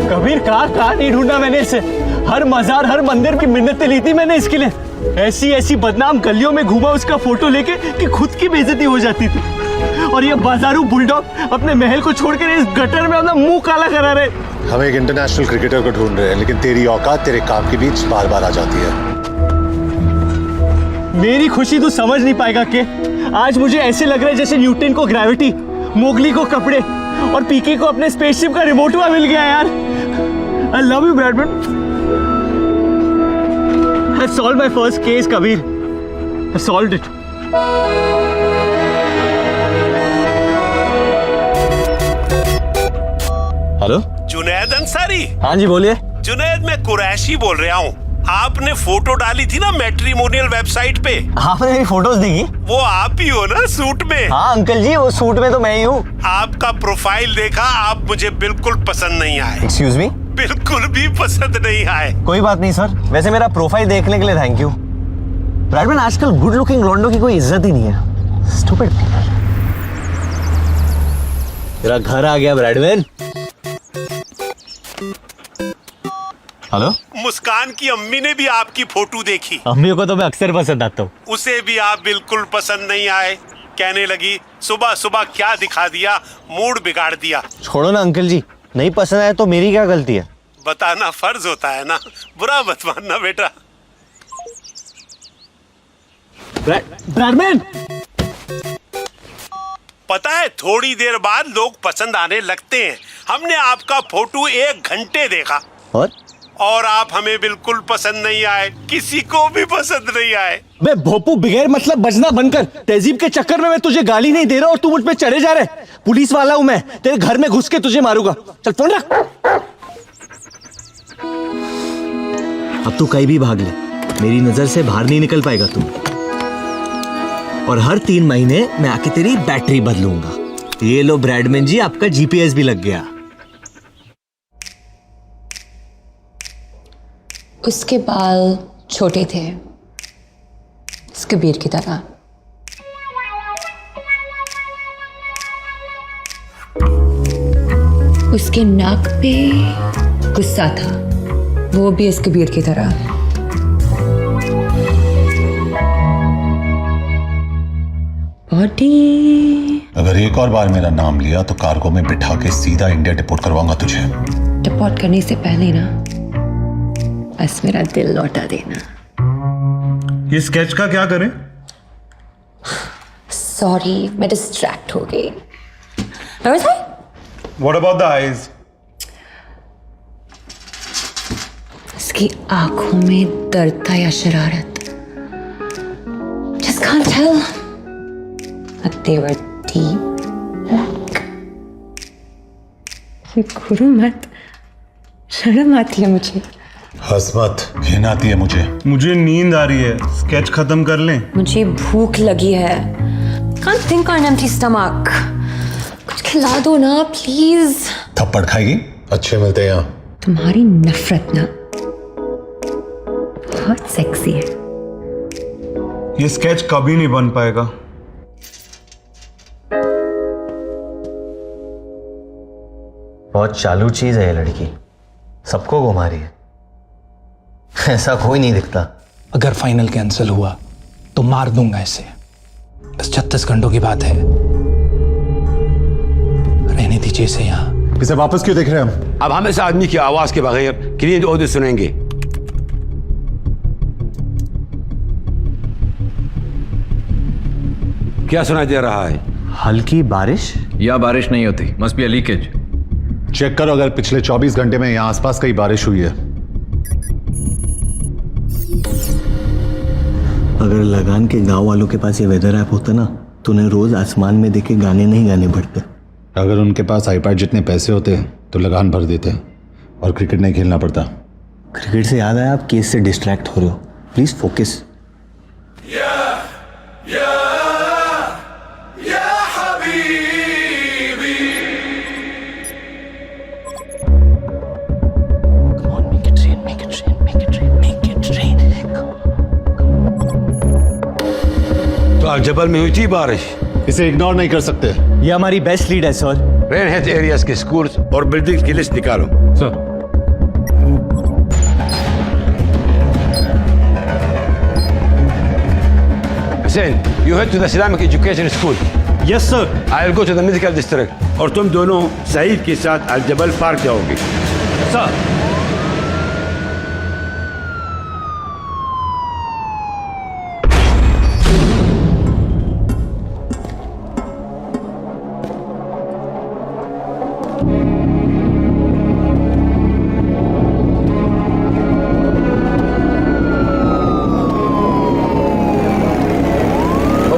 कबीर कहाँ नहीं ढूंढा मैंने इसे। हर मजार, हर मंदिर की मिन्नतें ली थी मैंने इसके लिए। ऐसी ऐसी बदनाम गलियों में घूमा उसका फोटो लेके कि खुद की बेइज्जती हो जाती थी। और ये बाजारू बुलडॉग अपने महल को छोड़कर इस गटर में अपना मुंह काला करा रहे। हम एक इंटरनेशनल क्रिकेटर को ढूंढ रहे हैं, लेकिन तेरी औकात तेरे काम के बीच बार बार आ जाती है। मेरी खुशी तू समझ नहीं पाएगा कि आज मुझे ऐसे लग रहा है जैसे न्यूटन को ग्रेविटी, मोगली को कपड़े और पीके को अपने स्पेसशिप का रिमोट हुआ मिल गया यार। I love you, Bradman. I solved my first case, Kabir. I solved it. Hello Junaid Ansari. हाँ जी बोलिए। जुनैद, मैं कुरैशी बोल रहा हूँ। आपने फोटो डाली थी ना मैट्रिमोनियल वेबसाइट पे। आपने मेरी फोटोज देखी? वो आप ही हो ना सूट में? हाँ अंकल जी, वो सूट में तो मैं ही हूँ। आपका प्रोफाइल देखा, आप मुझे बिल्कुल पसंद नहीं आए। Excuse me? बिल्कुल भी पसंद नहीं आए। कोई बात नहीं सर, वैसे मेरा प्रोफाइल देखने के लिए थैंक यू। ब्रैडमैन, आजकल गुड लुकिंग लॉन्डो की कोई इज्जत ही नहीं है। Stupid people. तेरा घर आ गया ब्रैडमैन। हेलो? मुस्कान की अम्मी ने भी आपकी फोटो देखी। अम्मी को तो मैं अक्सर पसंद आता हूँ। उसे भी आप बिल्कुल पसंद नहीं आए। कहने लगी सुबह सुबह क्या दिखा दिया, मूड बिगाड़ दिया। छोड़ो ना अंकल जी, नहीं पसंद आया तो मेरी क्या गलती है? बताना फर्ज होता है ना, बुरा मत मानना बेटा। ब्रैडमैन, पता है थोड़ी देर बाद लोग पसंद आने लगते हैं। हमने आपका फोटो 1 घंटे देखा और आप हमें बिल्कुल पसंद नहीं आए, किसी को भी पसंद नहीं आए। बे भोपू, बिगैर मतलब बजना बनकर तहजीब के चक्कर में मैं तुझे गाली नहीं दे रहा और तू मुझ पे चढ़े जा रहा है। पुलिस वाला हूं मैं, तेरे घर में घुस के तुझे मारूंगा। चल फोन रख। अब तू कहीं भी भाग ले, मेरी नजर से बाहर नहीं निकल पाएगा तू। और हर 3 महीने मैं आके तेरी बैटरी बदलूंगा। ये लो ब्रैडमैन जी, आपका जीपीएस भी लग गया। उसके बाल छोटे थे, कबीर की तरह। उसके नाक पे गुस्सा था, वो भी इस कबीर की तरह। बॉडी। अगर एक और बार मेरा नाम लिया तो कार्गो में बिठा के सीधा इंडिया डिपोर्ट करवाऊंगा तुझे। डिपोर्ट करने से पहले ना बस मेरा दिल लौटा देना। ये स्केच का क्या करें? सॉरी, मैं डिस्ट्रैक्ट हो गई। What about the eyes? उसकी आंखों में दर्द था या शरारत? Just can't tell. But they were deep. गुरु मत, शर्म आती है मुझे। हंस मत, घिन आती है मुझे नींद आ रही है, स्केच खत्म कर लें। मुझे भूख लगी है। Can't think on an empty stomach. कुछ खिला दो ना प्लीज। थप्पड़ खाएगी? अच्छे मिलते हैं यहाँ। तुम्हारी नफरत ना बहुत सेक्सी है। ये स्केच कभी नहीं बन पाएगा। बहुत चालू चीज है ये लड़की, सबको घुमा रही है। ऐसा कोई नहीं दिखता। अगर फाइनल कैंसिल हुआ तो मार दूंगा इसे। बस 36 घंटों की बात है, रहने दीजिए इसे यहाँ। इसे वापस क्यों देख रहे हैं हम? अब हम इस आदमी की आवाज के बगैर क्लीन ऑडियो सुनेंगे। क्या सुनाई दे रहा है? हल्की बारिश? या बारिश नहीं होती, must be a leakage. Check करो अगर पिछले 24 घंटे में यहाँ आसपास कहीं बारिश हुई है। अगर लगान के गांव वालों के पास ये वेदर ऐप होता ना तो उन्हें रोज आसमान में देखे गाने नहीं गाने पड़ते। अगर उनके पास आईपैड जितने पैसे होते तो लगान भर देते और क्रिकेट नहीं खेलना पड़ता। क्रिकेट से याद आया, आप केस से डिस्ट्रैक्ट हो रहे हो, प्लीज फोकस। जबल में हुई थी बारिश। इसे इग्नोर नहीं कर सकते। ये हमारी बेस्ट लीड है सर। रेन हेड एरियाज के स्कूल्स और बिल्डिंग्स की लिस्ट निकालो। Sir. Hussein, you head to the Islamic Education School. Yes sir. I'll go to the medical district. और तुम दोनों सईद के साथ अल जबल पार्क जाओगे। सर।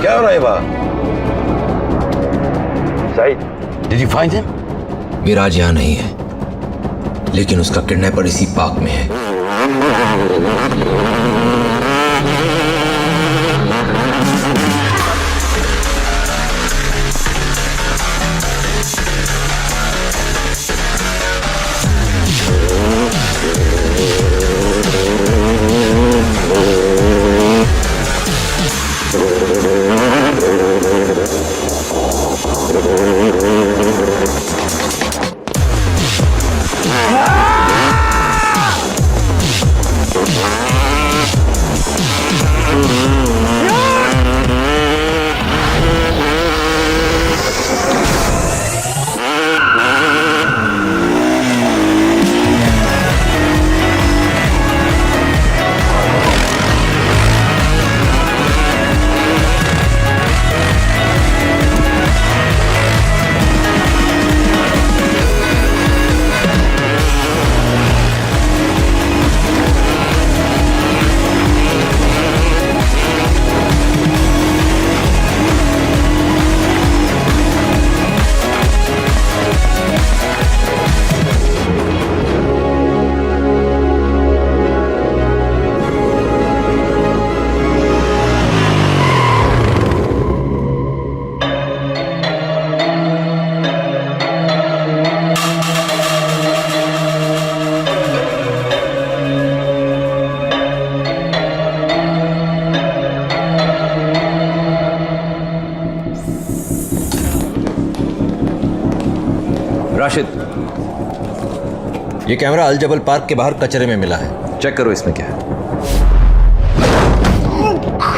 क्या हो रहा है वहाँ? Saeed, Did you find him? विराज यहाँ नहीं है, लेकिन उसका किडनैपर इसी पार्क में है। राशिद, ये कैमरा अल जबल पार्क के बाहर कचरे में मिला है, चेक करो इसमें क्या है।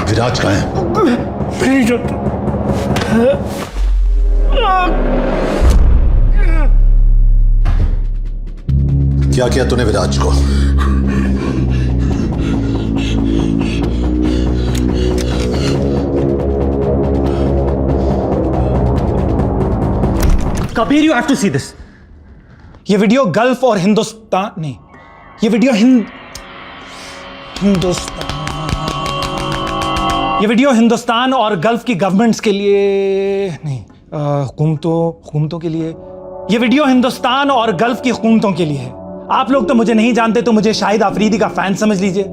विराज कहाँ है? नहीं जानता। क्या किया तूने विराज को? Kabir, you have to see this. ये वीडियो गल्फ और हिंदुस्तान नहीं, ये वीडियो हिंदुस्तान और गल्फ की गवर्नमेंट्स के लिए नहीं, हुकूमतों के लिए। ये वीडियो हिंदुस्तान और गल्फ की हुकूमतों के लिए है। आप लोग तो मुझे नहीं जानते, तो मुझे शाहिद आफरीदी का फैन समझ लीजिए।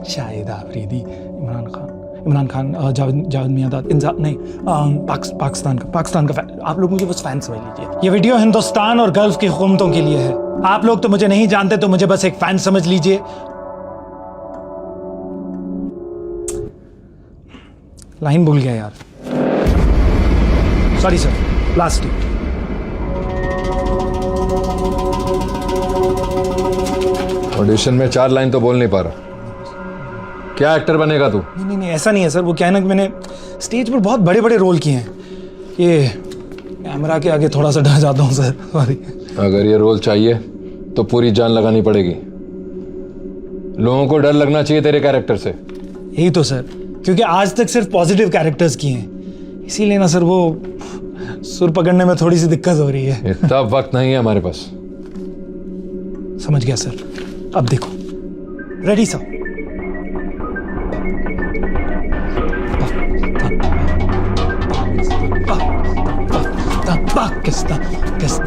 शाहिद आफरीदी, इमरान खान, जावेद मियांदाद, नहीं, पाकिस्तान का फैन। आप लोग मुझे बस फैन समझ लीजिए। ये वीडियो हिंदुस्तान और गल्फ की हुकूमतों के लिए है। आप लोग तो मुझे नहीं जानते, तो मुझे बस एक फैन समझ लीजिए। लाइन भूल गया यार, सॉरी सर, लास्ट। ऑडिशन में 4 लाइन तो बोल नहीं पा रहा। क्या एक्टर बनेगा तू? नहीं, ऐसा नहीं है सर। वो क्या है ना कि मैंने स्टेज पर बहुत बड़े बड़े रोल किए हैं। ये कैमरा के आगे थोड़ा सा डर जाता हूँ सर, सॉरी। अगर ये रोल चाहिए तो पूरी जान लगानी पड़ेगी। लोगों को डर लगना चाहिए तेरे कैरेक्टर से। यही तो सर, क्योंकि आज तक सिर्फ पॉजिटिव कैरेक्टर्स किए हैं, इसीलिए ना सर वो सुर पकड़ने में थोड़ी सी दिक्कत हो रही है। इतना वक्त नहीं है हमारे पास। समझ गया सर। अब देखो, रेडी सर।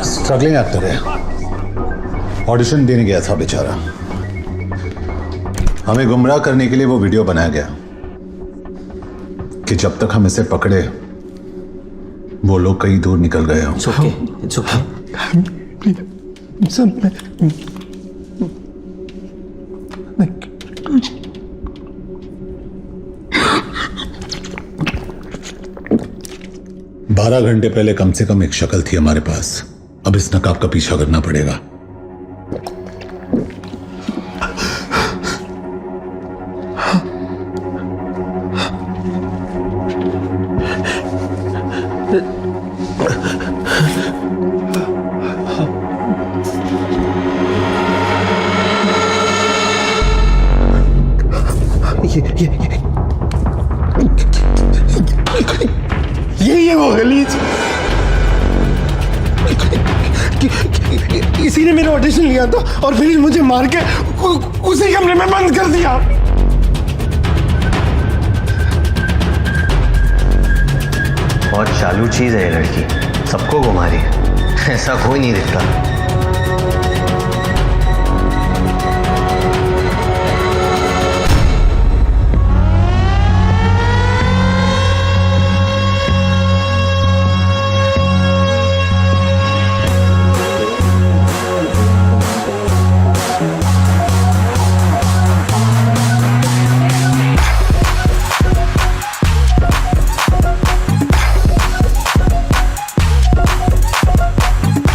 स्ट्रगलिंग एक्टर है, ऑडिशन देने गया था बेचारा। हमें गुमराह करने के लिए वो वीडियो बनाया गया कि जब तक हम इसे पकड़े वो लोग कहीं दूर निकल गए हों। It's okay. बारह घंटे पहले कम से कम एक शक्ल थी हमारे पास। अब इस नकाब का पीछा करना पड़ेगा। यही है वो गलीज। इसी ने मेरा ऑडिशन लिया था और फिर मुझे मार के उसी कमरे में बंद कर दिया। बहुत चालू चीज है ये लड़की, सबको घुमा रही है। ऐसा कोई नहीं दिखता।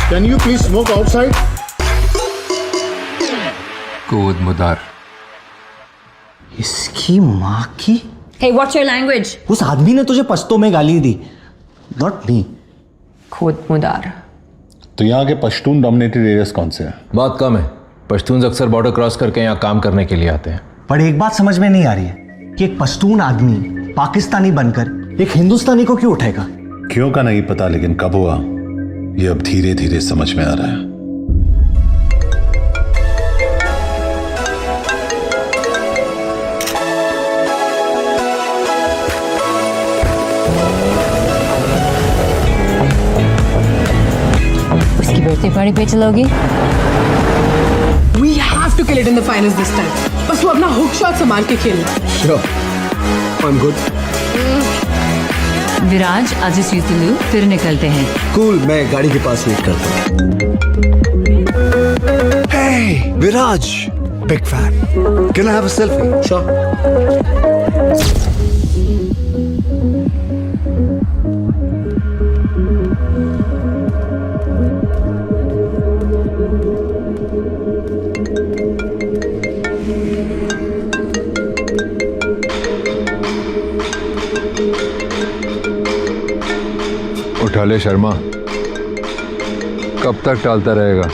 Can you please smoke outside? कूद मुदार। इसकी माँ की। Hey, what's your language? उस आदमी ने तुझे पश्तो में गाली दी, not me. खुद मुदार। तो यहाँ के पश्तून डोमिनेटेड एरियाज कौन से हैं? बहुत कम है। पश्तून अक्सर बॉर्डर क्रॉस करके यहाँ काम करने के लिए आते हैं। पर एक बात समझ में नहीं आ रही है कि एक पश्तून आदमी पाकिस्तानी बनकर एक हिंदुस्तानी को क्यों उठाएगा? क्यों का नहीं पता, लेकिन कब हुआ ये अब धीरे धीरे समझ में आ रहा है। उसकी बर्थडे पार्टी पे चलोगी? We have to kill it in the finals this time. बस वो अपना हुक शॉट संभाल के खेलना। Sure. I'm good. विराज, आज जस्ट यूज द लूप, फिर निकलते हैं। Cool, मैं गाड़ी के पास वेट करता हूँ। Hey, Viraj, big fan. Can I have a selfie? Sure. उठा ले शर्मा, कब तक टालता रहेगा?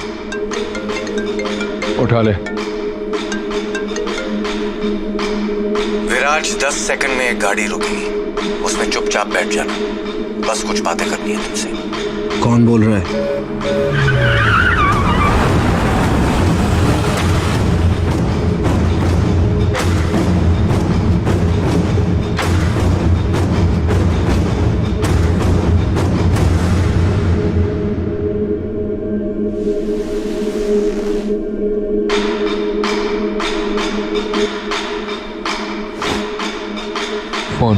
उठा ले। विराज 10 सेकंड में एक गाड़ी रुकेगी, उसमें चुपचाप बैठ जाना, बस कुछ बातें करनी है तुमसे। कौन बोल रहा है? Phone.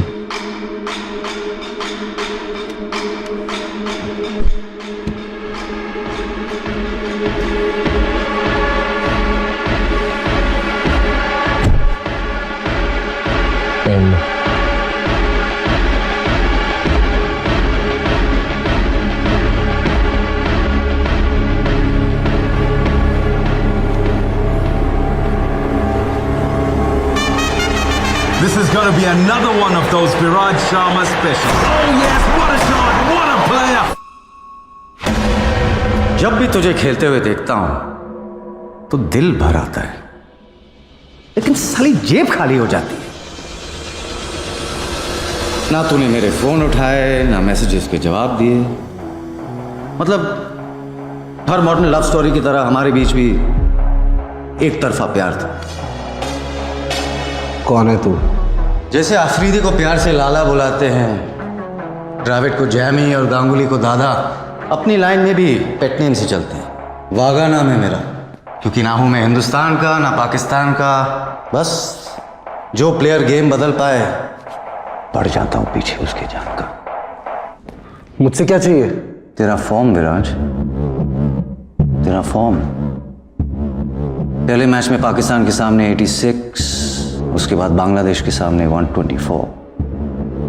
Pen. This is going to be another one of those Viraj Sharma specials. Oh yes, what a shot, what a player! जब भी तुझे खेलते हुए देखता हूं तो दिल भर आता है, लेकिन साली जेब खाली हो जाती है। ना तूने मेरे फोन उठाए, ना मैसेजेस के जवाब दिए। मतलब हर मॉडर्न लव स्टोरी की तरह हमारे बीच भी एक तरफा प्यार था। कौन है तू? जैसे आफरीदी को प्यार से लाला बुलाते हैं, द्रविड़ को जैमी और गांगुली को दादा, अपनी लाइन में भी पेट नेम से चलते हैं। वागा नाम है मेरा, क्योंकि ना हूं मैं हिंदुस्तान का ना पाकिस्तान का। बस जो प्लेयर गेम बदल पाए, पड़ जाता हूं पीछे उसके जान का। मुझसे क्या चाहिए? तेरा फॉर्म विराज, तेरा फॉर्म। पहले मैच में पाकिस्तान के सामने 86, उसके बाद बांग्लादेश के सामने 124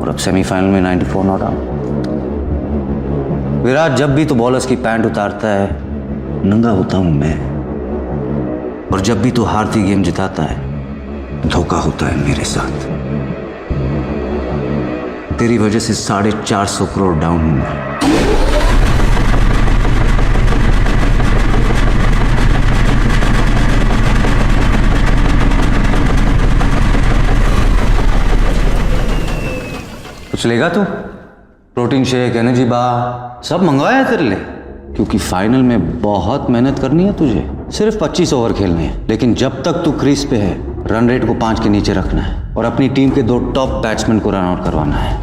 और अब सेमीफाइनल में 94 नॉट आउट। विराट, जब भी तो बॉलर्स की पैंट उतारता है, नंगा होता हूं मैं, और जब भी तो हारती गेम जिताता है, धोखा होता है मेरे साथ। तेरी वजह से 450 करोड़ डाउन हूं मैं। कुछ लेगा तू? प्रोटीन शेक, एनर्जी बार सब मंगवाया है तेरे लिए, क्योंकि फाइनल में बहुत मेहनत करनी है तुझे। सिर्फ 25 ओवर खेलने हैं, लेकिन जब तक तू क्रीज पे है, रन रेट को 5 के नीचे रखना है और अपनी टीम के 2 टॉप बैट्समैन को रन आउट करवाना है।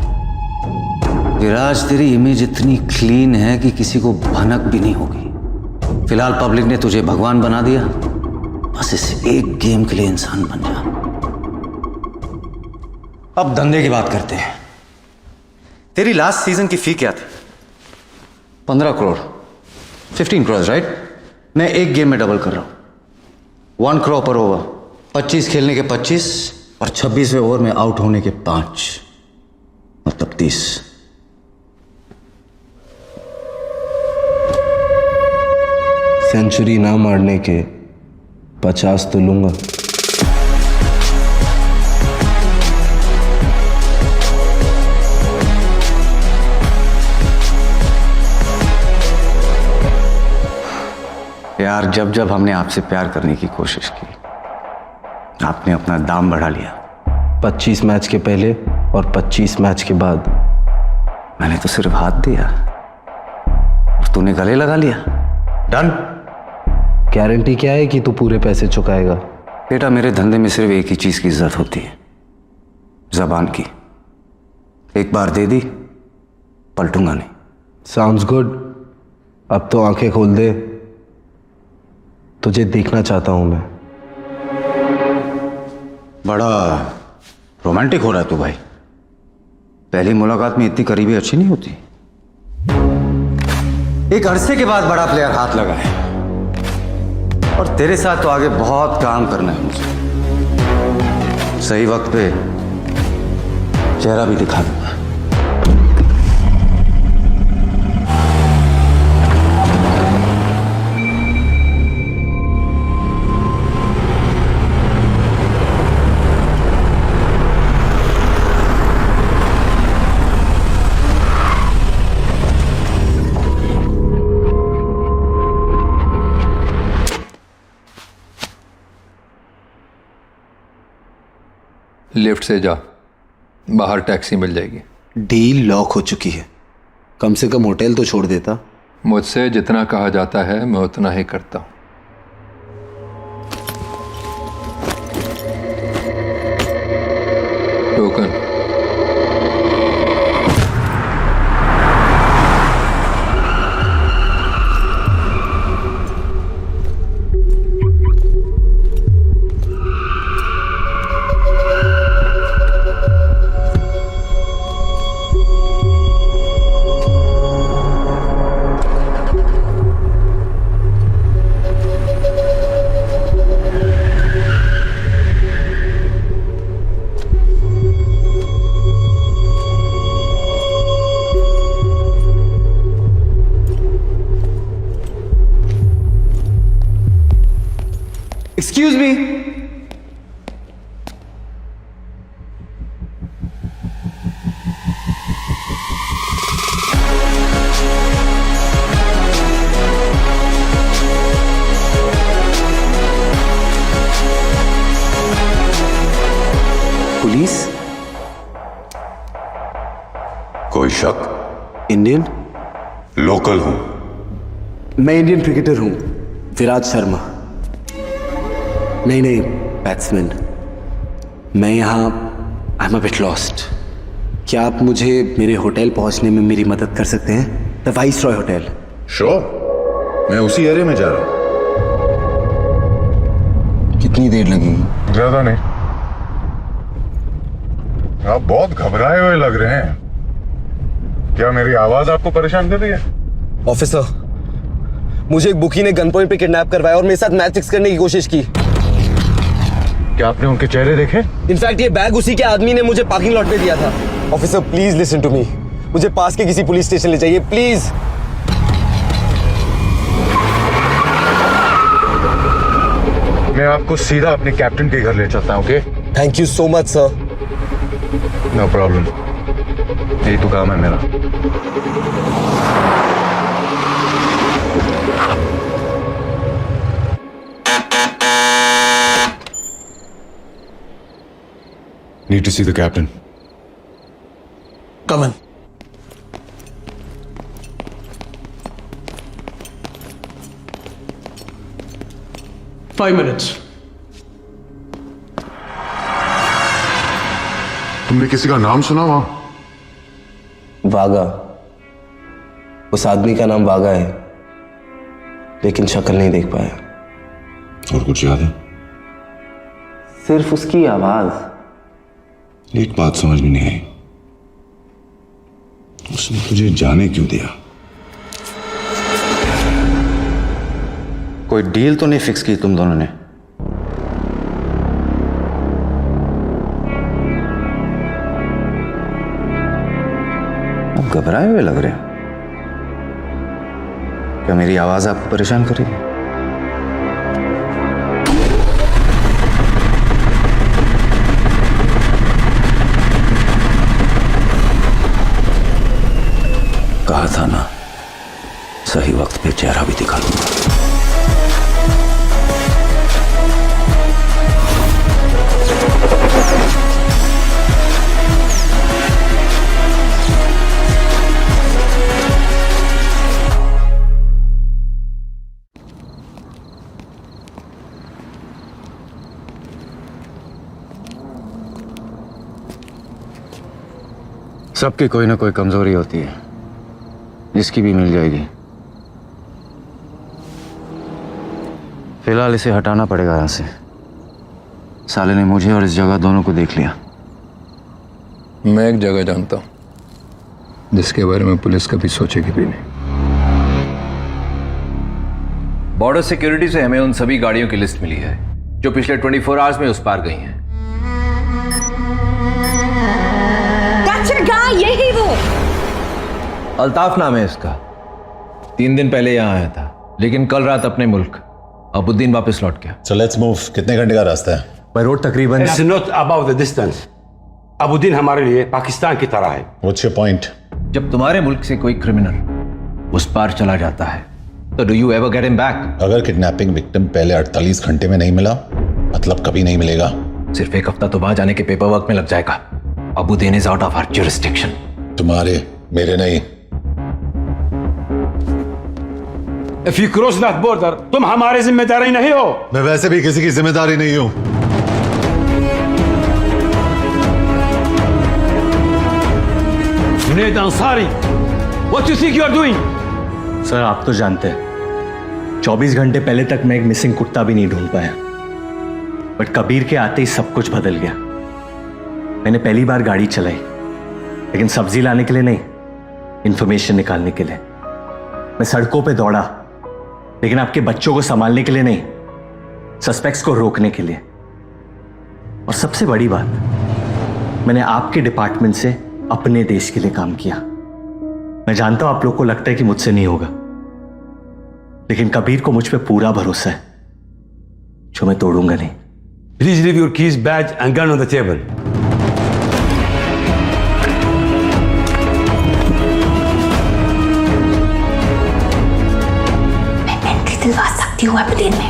विराज, तेरी इमेज इतनी क्लीन है कि किसी को भनक भी नहीं होगी। फिलहाल पब्लिक ने तुझे भगवान बना दिया, बस इस एक गेम के लिए इंसान बन जा। अब धंधे की बात करते हैं। तेरी लास्ट सीजन की फी क्या थी? 15 करोड़, 15 करोड़, राइट? मैं एक गेम में डबल कर रहा हूं, 1 करोड़ पर ओवर। 25 खेलने के 25 और 26वें ओवर में आउट होने के 5, मतलब 30। सेंचुरी ना मारने के 50 तो लूंगा। यार, जब जब हमने आपसे प्यार करने की कोशिश की, आपने अपना दाम बढ़ा लिया। 25 मैच के पहले और 25 मैच के बाद मैंने तो सिर्फ हाथ दिया और तूने गले लगा लिया। डन। गारंटी क्या है कि तू पूरे पैसे चुकाएगा? बेटा, मेरे धंधे में सिर्फ एक ही चीज की इज्जत होती है, जबान की। एक बार दे दी, पलटूंगा नहीं। Sounds good. अब तो आंखें खोल दे, तुझे देखना चाहता हूं मैं। बड़ा रोमांटिक हो रहा है तू भाई। पहली मुलाकात में इतनी करीबी अच्छी नहीं होती। एक अरसे के बाद बड़ा प्लेयर हाथ लगा है, और तेरे साथ तो आगे बहुत काम करना है मुझे। सही वक्त पे चेहरा भी दिखा दूंगा। लिफ्ट से जा, बाहर टैक्सी मिल जाएगी। डील लॉक हो चुकी है, कम से कम होटल तो छोड़ देता। मुझसे जितना कहा जाता है मैं उतना ही करता हूं। टोकन। Excuse me. पुलिस? कोई शक? इंडियन? लोकल हूं। मैं इंडियन क्रिकेटर हूं, विराज शर्मा। नहीं, बैट्समैन। मैं यहाँ I am a bit lost. क्या आप मुझे मेरे होटल पहुंचने में मेरी मदद कर सकते हैं? The viceroy hotel. श्योर, मैं उसी एरिया में जा रहा हूँ। कितनी देर लगेगी? ज्यादा नहीं। आप बहुत घबराए हुए लग रहे हैं। क्या मेरी आवाज आपको परेशान कर रही है? ऑफिसर, मुझे एक बुकी ने गन पॉइंट पे किडनैप करवाया और मेरे साथ मैच फिक्स करने की कोशिश की। क्या आपने उनके चेहरे देखे? इनफैक्ट ये बैग उसी के आदमी ने मुझे पार्किंग लॉट पे दिया था। Officer, please listen to me. मुझे पास के किसी पुलिस स्टेशन ले जाइए, प्लीज। मैं आपको सीधा अपने कैप्टन के घर ले चलता हूँ। Okay? Thank you so much sir. No problem, यही तो काम है मेरा। Need to see the captain. Come in. Five minutes. तुमने किसी का नाम सुना वहां? वागा, उस आदमी का नाम वागा है, लेकिन शक्ल नहीं देख पाया। और कुछ याद है? सिर्फ उसकी आवाज। एक बात समझ में नहीं आई, उसने तुझे जाने क्यों दिया? कोई डील तो नहीं फिक्स की तुम दोनों ने? आप घबराए हुए लग रहे हो। क्या मेरी आवाज आपको परेशान कर रही है? कहा था ना, सही वक्त पे चेहरा भी दिखा दूंगा। सबकी कोई ना कोई कमजोरी होती है, जिसकी भी मिल जाएगी। फिलहाल इसे हटाना पड़ेगा यहां से। साले ने मुझे और इस जगह दोनों को देख लिया। मैं एक जगह जानता हूं जिसके बारे में पुलिस कभी सोचेगी भी नहीं। बॉर्डर सिक्योरिटी से हमें उन सभी गाड़ियों की लिस्ट मिली है जो पिछले 24 आवर्स में उस पार गई हैं। यही वो अल्ताफ नाम है इसका। 3 दिन पहले यहां आया था, लेकिन कल रात अपने मुल्क अबुद्दीन वापस लौट गया। So let's move. कितने घंटे का रास्ता है? बाय रोड तकरीबन। It's not about the distance. अबुद्दीन हमारे लिए पाकिस्तान की तरह है। What's your point? जब तुम्हारे मुल्क से कोई क्रिमिनल उस पार चला जाता है तो do you ever get him back? अगर किडनैपिंग विक्टिम पहले 48 घंटे में नहीं मिला, मतलब कभी नहीं मिलेगा। सिर्फ एक हफ्ता तो वहां जाने के पेपर वर्क में लग जाएगा। Abuddin is out of our jurisdiction. तुम्हारे, मेरे नहीं। If you cross that border, तुम हमारे जिम्मेदारी नहीं हो। मैं वैसे भी किसी की जिम्मेदारी नहीं हूं। Junaid Ansari, what you think you are doing? Sir, आप तो जानते हैं 24 घंटे पहले तक मैं एक मिसिंग कुत्ता भी नहीं ढूंढ पाया, बट कबीर के आते ही सब कुछ बदल गया। मैंने पहली बार गाड़ी चलाई, लेकिन सब्जी लाने के लिए नहीं, इंफॉर्मेशन निकालने के लिए। मैं सड़कों पे दौड़ा, लेकिन आपके बच्चों को संभालने के लिए नहीं, सस्पेक्ट्स को रोकने के लिए। और सबसे बड़ी बात, मैंने आपके डिपार्टमेंट से अपने देश के लिए काम किया। मैं जानता हूं आप लोग को लगता है कि मुझसे नहीं होगा, लेकिन कबीर को मुझ पे पूरा भरोसा है, जो मैं तोड़ूंगा नहीं। Please leave your keys, badge and gun on the table. दिलवा सकती हूँ अबुद्दीन में।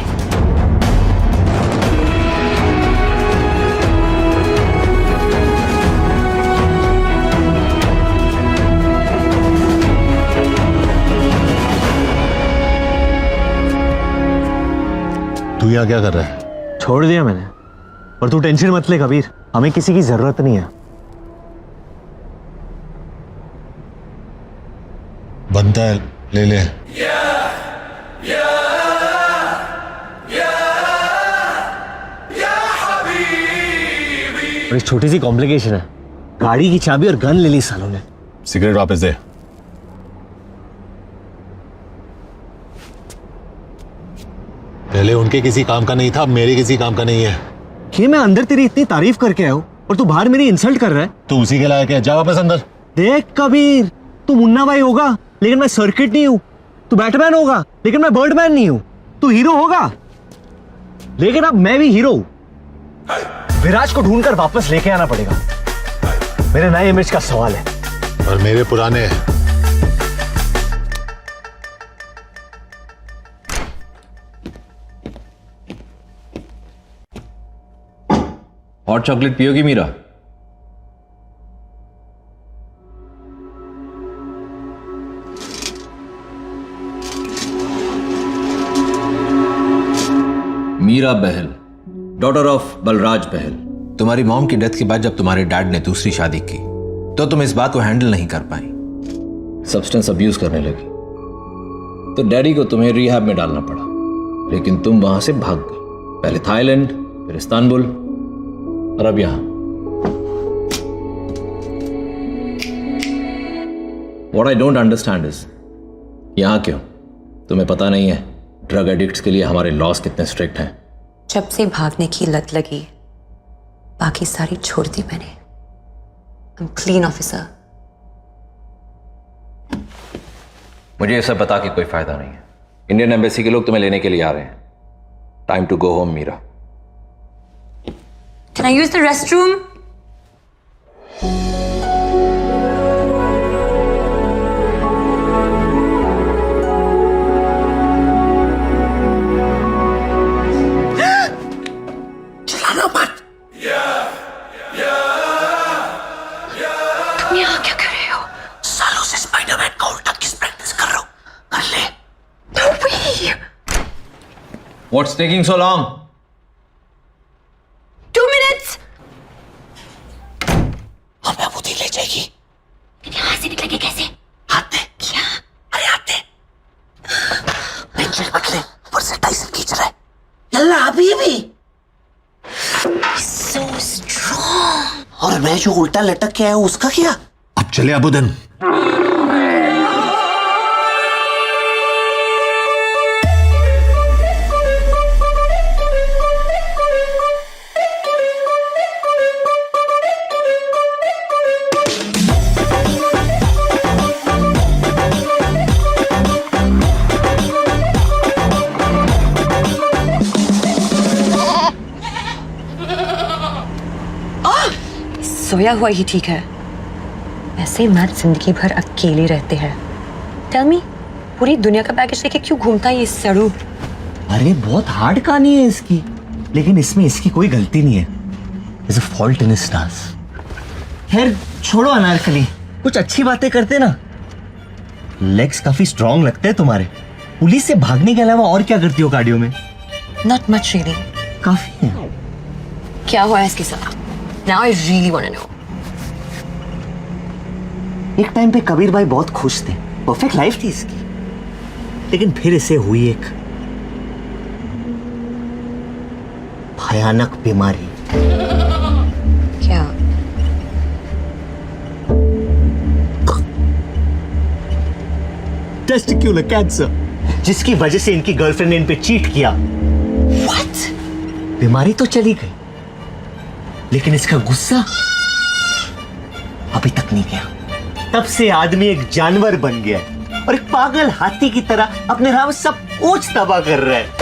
तू यहाँ क्या कर रहा है? छोड़ दिया मैंने, और तू टेंशन मत ले कबीर, हमें किसी की जरूरत नहीं है। बनता है, ले ले। और एक छोटी सी कॉम्प्लिकेशन है, गाड़ी की चाबी और गन ले ली सालों ने। सिगरेट वापस दे। पहले उनके किसी काम का नहीं था, अब मेरे किसी काम का नहीं है। ये मैं अंदर तेरी इतनी तारीफ करके आया हूं और तू बाहर मेरी इंसल्ट कर रहा है। तू उसी के लायक है, जा वापस अंदर। देख कबीर, तू मुन्ना भाई होगा, लेकिन मैं सर्किट नहीं हूं। तू बैटमैन होगा, लेकिन मैं बर्डमैन नहीं हूं। तू हीरो होगा, लेकिन अब मैं भी हीरो हूं। विराज को ढूंढकर वापस लेके आना पड़ेगा। मेरे नए इमेज का सवाल है, और मेरे पुराने हैं। हॉट चॉकलेट पियोगी मीरा? Meera Behl, daughter of Balraj Behl. तुम्हारी मॉम की डेथ के बाद जब तुम्हारे डैड ने दूसरी शादी की तो तुम इस बात को हैंडल नहीं कर पाई, सब्सटेंस अब्यूज करने लगी, तो डैडी को तुम्हें रिहैब में डालना पड़ा, लेकिन तुम वहां से भाग गए। पहले थाईलैंड, फिर इस्तांबुल और अब यहां। What I don't understand is, यहां क्यों? तुम्हें पता नहीं है ड्रग एडिक्ट्स के लिए हमारे लॉस कितने स्ट्रिक्ट हैं। जब से भागने की लत लगी, बाकी सारी छोड़ दी मैंने। I'm clean officer. मुझे ये सब बता के कोई फायदा नहीं है। इंडियन एम्बेसी के लोग तुम्हें लेने के लिए आ रहे हैं। Time to go home, Meera. Can I use the restroom? चलाना मत। तुम यहाँ क्या कर रहे हो? सालों से स्पाइडरमैन का उल्टा किस प्रैक्टिस कर रहा हूं। कर ले। No way! What's taking so long? 2 minutes! हमें बुद्धि ले जाएगी। यहाँ से निकलेंगे कैसे? हाथ दे। क्या? अरे हाथ दे। पेंसिल पकड़ ले, ऊपर से टाइसन खींच रहा है। यल्ला अभी भी। So strong. और मैं जो उल्टा लटक के आया उसका क्या? अब चले अबुदन। सोया हुआ ही ठीक है। ऐसे मैच जिंदगी भर अकेले रहते हैं। टेल मी, पूरी दुनिया का पैकेज लेके क्यों घूमता है ये सड़ू? अरे बहुत हार्ड कहानी है इसकी, लेकिन इसमें इसकी कोई गलती नहीं है। There's a fault in his stars. खैर छोड़ो अनारकली, कुछ अच्छी बातें करते ना। लेग्स काफी स्ट्रॉन्ग लगते हैं तुम्हारे। पुलिस से भागने के अलावा और क्या करती हो कार्डियो में? Not much really. काफी है। क्या हुआ है इसके साथ? Now I really want to know. एक टाइम पे कबीर भाई बहुत खुश थे, परफेक्ट लाइफ थी इसकी, लेकिन फिर इसे हुई एक भयानक बीमारी। क्या? टेस्टिक्युलर कैंसर, जिसकी वजह से इनकी गर्लफ्रेंड ने इन पे चीट किया। What? बीमारी तो चली गई, लेकिन इसका गुस्सा अभी तक नहीं गया। तब से आदमी एक जानवर बन गया है और एक पागल हाथी की तरह अपने राह में सब कुछ तबाह कर रहा है।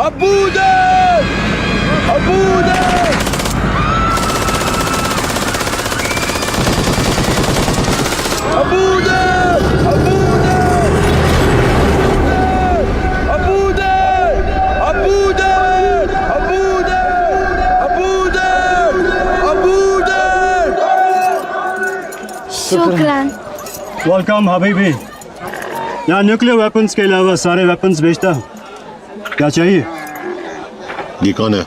अबूदर अबूदर अबूदर अबूदर अबूदर अबूदर अबूदर अबूदर शुक्रान। वेलकम हबीबी। यहाँ न्यूक्लियर वेपन्स के अलावा सारे वेपन्स बेचता हूँ। क्या चाहिए? ये कौन है?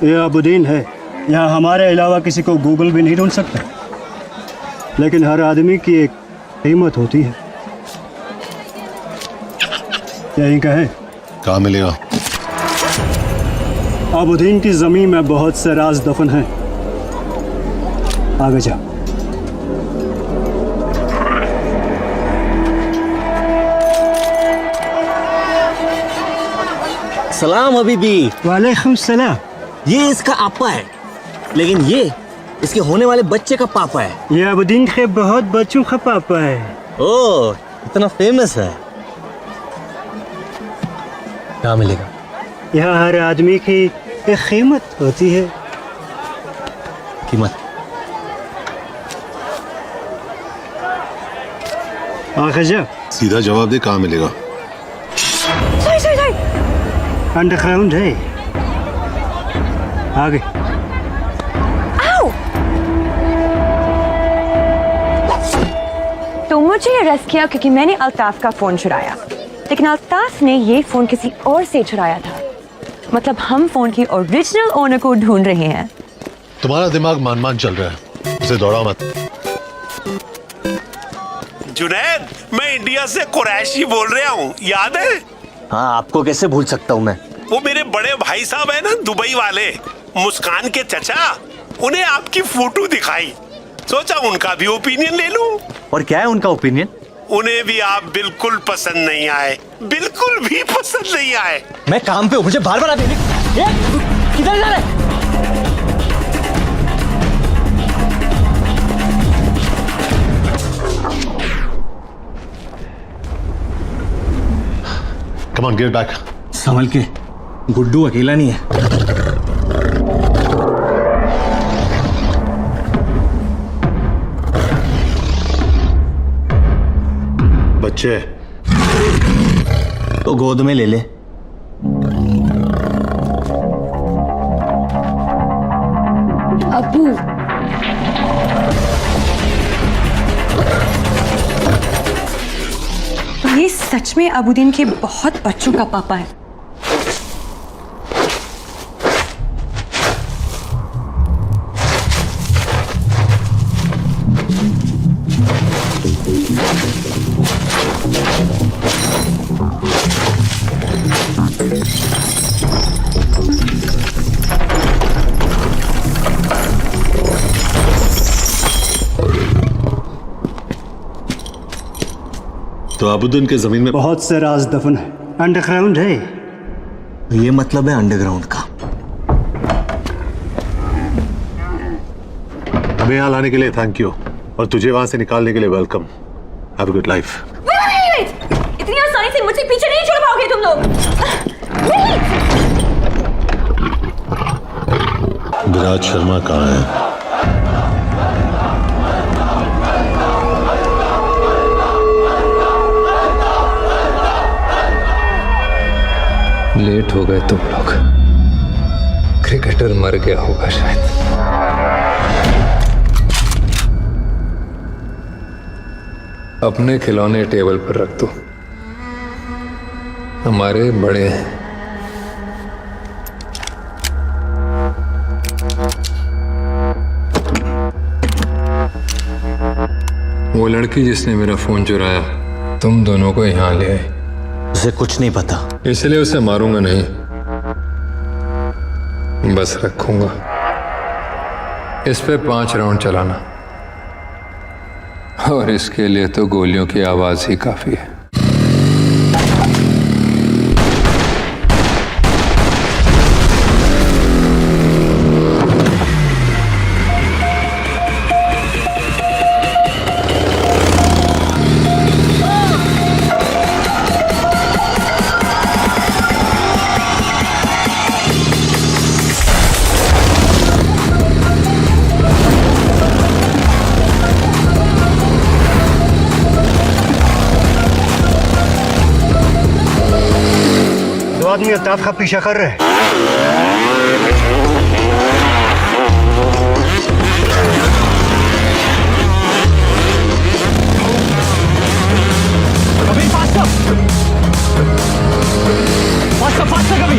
ये अबुद्दीन है। यहाँ हमारे अलावा किसी को गूगल भी नहीं ढूंढ सकता, लेकिन हर आदमी की एक कीमत होती है। यही का है। कहाँ मिलेगा? अबुद्दीन की जमीन में बहुत से राज दफन हैं। आगे जा। सलाम हबीबी। वालेकुम सलाम। ये इसका आपा है, लेकिन ये इसके होने वाले बच्चे का पापा है। ये अबुद्दीन के बहुत बच्चों का पापा है। ओह, इतना फेमस है। क्या मिलेगा? यहाँ हर आदमी की एक कीमत होती है। कीमत? आगे जा। सीधा जवाब दे, कहाँ मिलेगा? अंडरग्राउंड है। आगे। तो मुझे अरेस्ट किया क्योंकि मैंने अल्ताफ का फोन चुराया, लेकिन अल्ताफ ने ये फोन किसी और से चुराया था। मतलब हम फोन की ओरिजिनल ओनर को ढूंढ रहे हैं। तुम्हारा दिमाग मान चल रहा है, उसे दौड़ा मत। जुनैद, मैं इंडिया से कुरैशी बोल रहा हूँ, याद है? हाँ, आपको कैसे भूल सकता हूँ मैं। वो मेरे बड़े भाई साहब है ना, दुबई वाले, मुस्कान के चचा, उन्हें आपकी फोटो दिखाई, सोचा उनका भी ओपिनियन ले लूं। और क्या है उनका ओपिनियन? उन्हें भी आप बिल्कुल पसंद नहीं आए, बिल्कुल भी पसंद नहीं आए। मैं काम पे हूँ, मुझे बार बार किधर जा रहे? Come on, get back. संभल के, गुड्डू अकेला नहीं है। बच्चे तो गोद में ले ले। अबू, ये सच में अबुद्दीन के बहुत बच्चों का पापा है। तो अबुद्दीन के जमीन में बहुत से राज दफन है। अंडरग्राउंड है। ये मतलब है अंडरग्राउंड का। हमें यहाँ लाने के लिए थैंक यू, और तुझे वहां से निकालने के लिए welcome. Have a good life. इतनी आसानी से मुझे पीछे नहीं छोड़ पाओगे तुम लोग। विराज शर्मा कहाँ है? लेट हो गए तुम लोग। क्रिकेटर मर गया होगा शायद। अपने खिलौने टेबल पर रख दो, हमारे बड़े हैं। वो लड़की जिसने मेरा फोन चुराया, तुम दोनों को यहाँ ले आई। उसे कुछ नहीं पता, इसलिए उसे मारूंगा नहीं, बस रखूंगा। इस पे 5 राउंड चलाना, और इसके लिए तो गोलियों की आवाज ही काफी है। आदमी अल्ताफ का पीछा कर रहे हैं। कभी फास्टर कभी।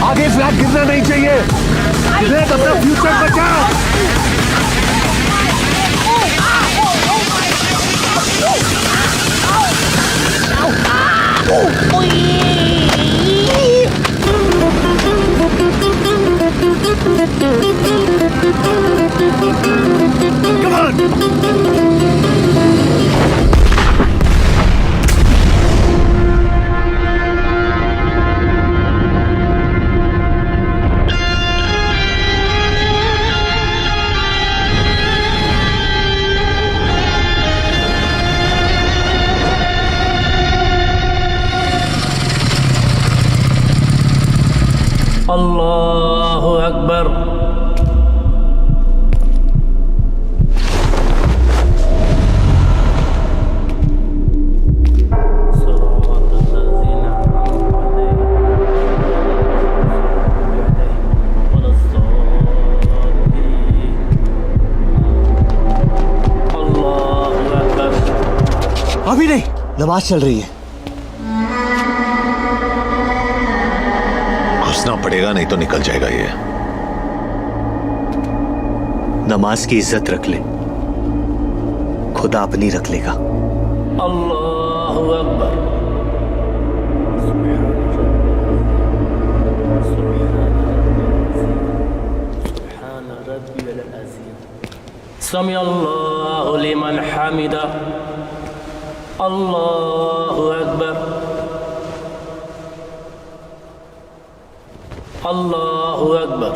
आगे फ्लैग गिरना नहीं चाहिए। अपना फ्यूचर बचा। Come on! अल्लाहु अकबर। अभी नहीं, नमाज चल रही है। घुसना पड़ेगा, नहीं तो निकल जाएगा ये। नमाज की इज्जत रख ले, खुदा अपनी रख लेगा। अल्लाहु अकबर। समी अल्लाहु लिमन हमिदा। अल्लाहु अकबर। अल्लाहु अकबर।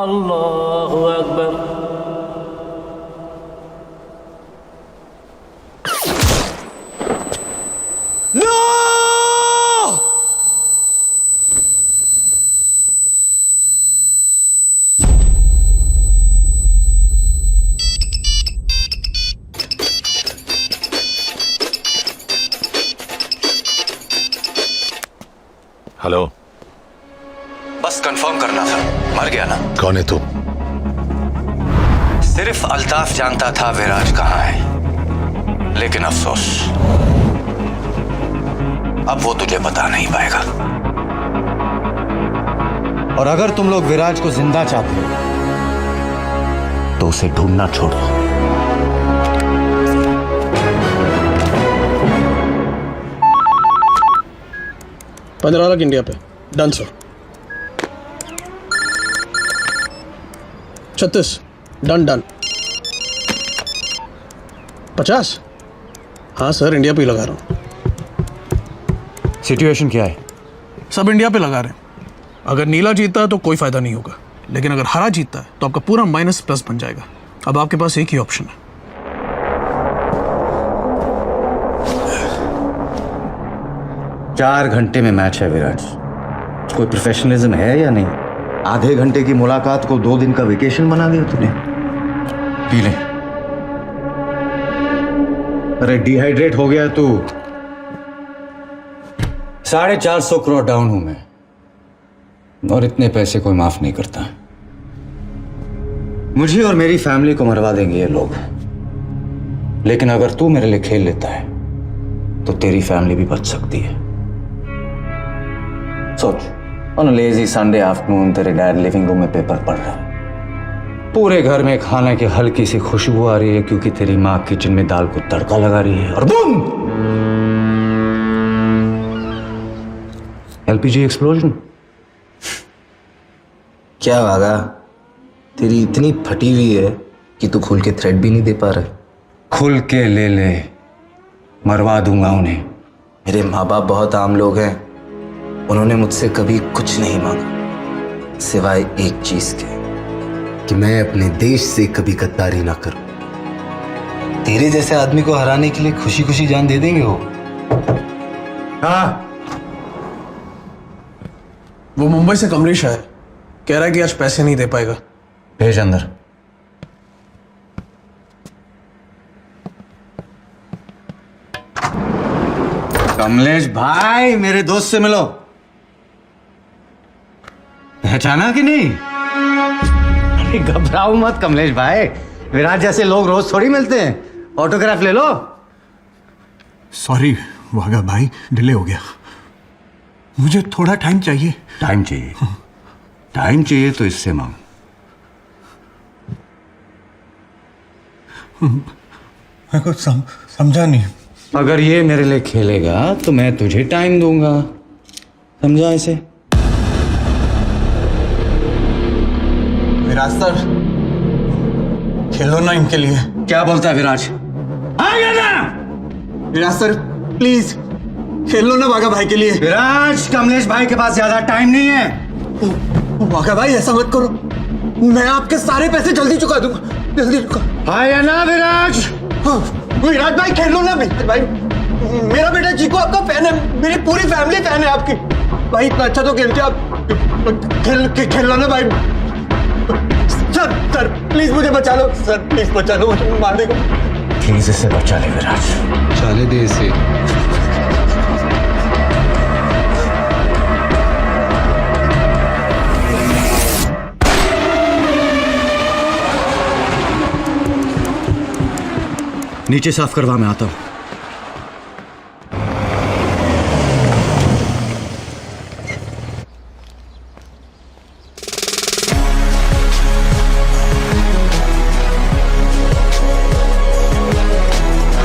अल्लाहु अकबर। नो! हेलो, बस कंफर्म करना था, मर गया ना? कौन है तू? सिर्फ अल्ताफ जानता था विराज कहाँ है, लेकिन अफसोस अब वो तुझे बता नहीं पाएगा। और अगर तुम लोग विराज को जिंदा चाहते हो तो उसे ढूंढना छोड़ो। 15 लाख इंडिया पे। Done sir. 36 done done. 50। हाँ सर, इंडिया पे ही लगा रहा हूँ। सिचुएशन क्या है? सब इंडिया पे लगा रहे हैं। अगर नीला जीता तो कोई फायदा नहीं होगा, लेकिन अगर हरा जीतता है तो आपका पूरा माइनस प्लस बन जाएगा। अब आपके पास एक ही ऑप्शन है। चार घंटे में मैच है विराट, कोई प्रोफेशनलिज्म है या नहीं? आधे घंटे की मुलाकात को 2 दिन का वेकेशन बना दिया तूने। पी ले। अरे डिहाइड्रेट हो गया तू। 450 करोड़ डाउन हूं मैं, और इतने पैसे कोई माफ नहीं करता। मुझे और मेरी फैमिली को मरवा देंगे ये लोग, लेकिन अगर तू मेरे लिए खेल लेता है तो तेरी फैमिली भी बच सकती है। सोच, on a lazy Sunday afternoon तेरे डैड लिविंग रूम में पेपर पढ़ रहा है, पूरे घर में खाने की हल्की सी खुशबू आ रही है क्योंकि तेरी माँ किचन में दाल को तड़का लगा रही है, और बूम, एलपीजी एक्सप्लोजन। क्या वागा, तेरी इतनी फटी हुई है कि तू खुल के थ्रेड भी नहीं दे पा रहा। खुल के ले ले, मरवा दूंगा उन्हें। मेरे माँ बाप बहुत आम लोग हैं, उन्होंने मुझसे कभी कुछ नहीं मांगा सिवाय एक चीज के, कि मैं अपने देश से कभी गद्दारी ना करूं। तेरे जैसे आदमी को हराने के लिए खुशी खुशी जान दे देंगे वो। हाँ, वो मुंबई से कमलेश आया, कह रहा है कि आज पैसे नहीं दे पाएगा। भेज अंदर। कमलेश भाई, मेरे दोस्त से मिलो। पहचाना कि नहीं? अरे घबराओ मत कमलेश भाई, विराट जैसे लोग रोज थोड़ी मिलते हैं। ऑटोग्राफ ले लो। सॉरी वागा भाई, डिले हो गया, मुझे थोड़ा टाइम चाहिए। टाइम चाहिए? टाइम चाहिए तो इससे मांग। मैं कुछ समझा नहीं। अगर ये मेरे लिए खेलेगा तो मैं तुझे टाइम दूंगा, समझा इसे? विराट सर, खेलो ना इनके लिए। क्या बोलता है विराट? विराट सर प्लीज खेलो ना वागा भाई के लिए। विराट, कमलेश भाई के पास ज्यादा टाइम नहीं है। वागा भाई ऐसा मत करो, मैं आपके सारे पैसे जल्दी चुका दूंगा, जल्दी चुका। हाँ या ना विराट? हाँ, विराट भाई खेलो ना भाई, मेरा बेटा चीकू आपका फैन है, मेरी पूरी फैमिली फैन है आपकी। भाई इतना अच्छा तो खेलते आप, खेलो ना भाई। सर प्लीज मुझे बचा लो, सर प्लीज बचा लो, मुझे मार देगा। प्लीज इसे बचा ले विराट, चाले दे इसे। नीचे साफ करवा, मैं आता हूं।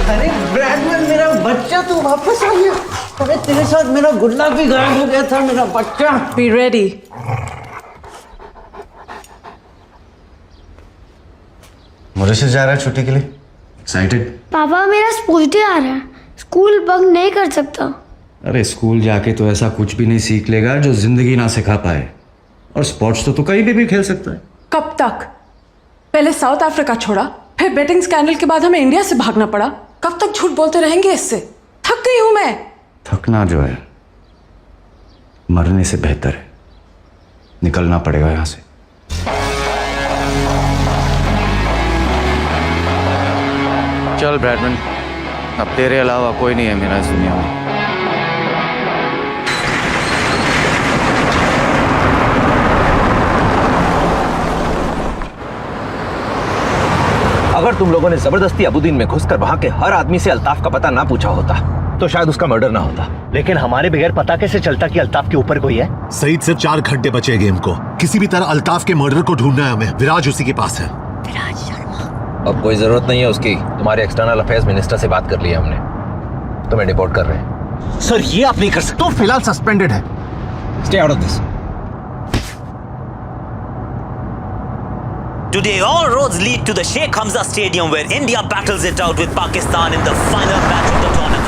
अरे ब्रैडमैन, मेरा बच्चा तू वापस आ गया। अरे तेरे साथ मेरा गुल्ला भी गायब हो गया था, मेरा बच्चा। Be ready. मॉरिशस जा रहा है छुट्टी के लिए? एक्साइटेड? पापा मेरा स्पोर्ट्स डे आ रहा है, स्कूल बंक नहीं कर सकता। अरे स्कूल जाके तो ऐसा कुछ भी नहीं सीख लेगा जो जिंदगी ना सिखा पाए, और स्पोर्ट्स तो तू कहीं भी खेल सकता है। कब तक? पहले साउथ अफ्रीका छोड़ा, फिर बेटिंग स्कैंडल के बाद हमें इंडिया से भागना पड़ा। कब तक झूठ बोलते रहेंगे? इससे थक गई हूं मैं। थकना जो है मरने से बेहतर है। निकलना पड़ेगा यहां से। चल ब्रैडमैन, अब तेरे अलावा कोई नहीं है मेरा इस दुनिया में। अगर तुम लोगों ने जबरदस्ती अबुद्दीन में घुसकर वहां के हर आदमी से अल्ताफ का पता ना पूछा होता तो शायद उसका मर्डर ना होता। लेकिन हमारे बगैर पता कैसे चलता कि अल्ताफ के ऊपर कोई है? सईद, सिर्फ 4 घंटे बचे गेम को। किसी भी तरह अल्ताफ के मर्डर को ढूंढना है हमें। विराज उसी के पास है। अब कोई जरूरत नहीं है उसकी। तुम्हारे एक्सटर्नल अफेयर्स मिनिस्टर से बात कर ली है हमने, तुम्हें डिपोर्ट कर रहे हैं। सर ये आप नहीं कर सकते। तो फिलहाल सस्पेंडेड है। Stay out of this. Today, all roads lead to the Sheikh Hamza Stadium where India battles it out with Pakistan in the final match of the tournament.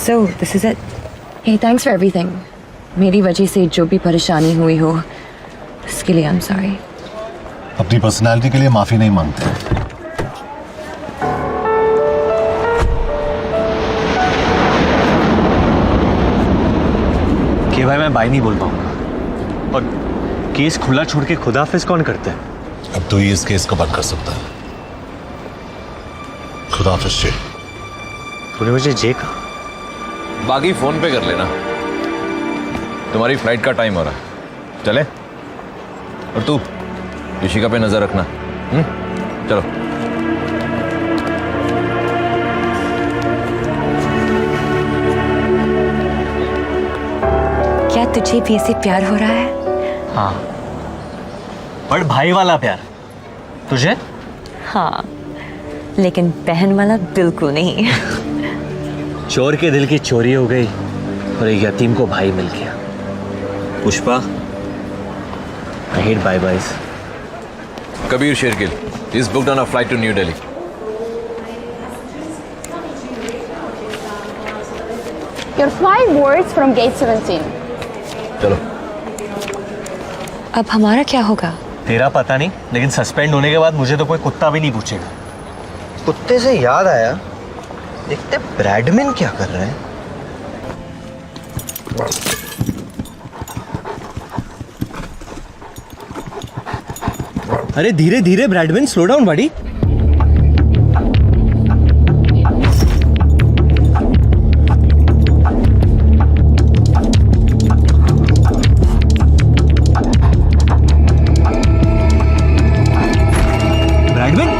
So, this is it. Hey, thanks for everything. मेरी वजह से जो भी परेशानी हुई हो, इसके लिए I'm sorry. अपनी पर्सनालिटी के लिए माफी नहीं मांगते। कि भाई मैं बाई नहीं बोल पाऊंगा, और केस खुला छोड़ के खुदाफिज कौन करता है? अब तो ही इस केस को बंद कर सकता है। खुदाफिज जी। तूने मुझे जे कहा? बाकी फोन पे कर लेना। तुम्हारी फ्लाइट का टाइम हो रहा है, चले? और तू ऋषिका पे नजर रखना। चलो। क्या तुझे भी ऐसे प्यार हो रहा है? हाँ, बड़ भाई वाला प्यार। तुझे? हाँ, लेकिन बहन वाला बिल्कुल नहीं। चोर के दिल की चोरी हो गई और एक यतीम को भाई मिल गया। Pushpa, I hate bye-byes. Kabir Shergill is booked on a flight to New Delhi. Your flight boards from gate 17. चलो। अब हमारा क्या होगा? तेरा पता नहीं, लेकिन सस्पेंड होने के बाद मुझे तो कोई कुत्ता भी नहीं पूछेगा। कुत्ते से याद आया, देखते ब्रैडमैन क्या कर रहे हैं। अरे धीरे धीरे ब्रैडमैन, स्लो डाउन बड़ी। ब्रैडमैन,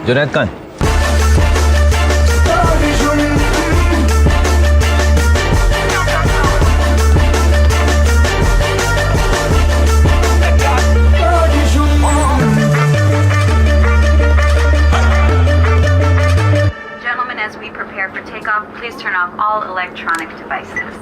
जुनैद कहाँ है? Gentlemen, as we prepare for takeoff, please turn off all electronic devices.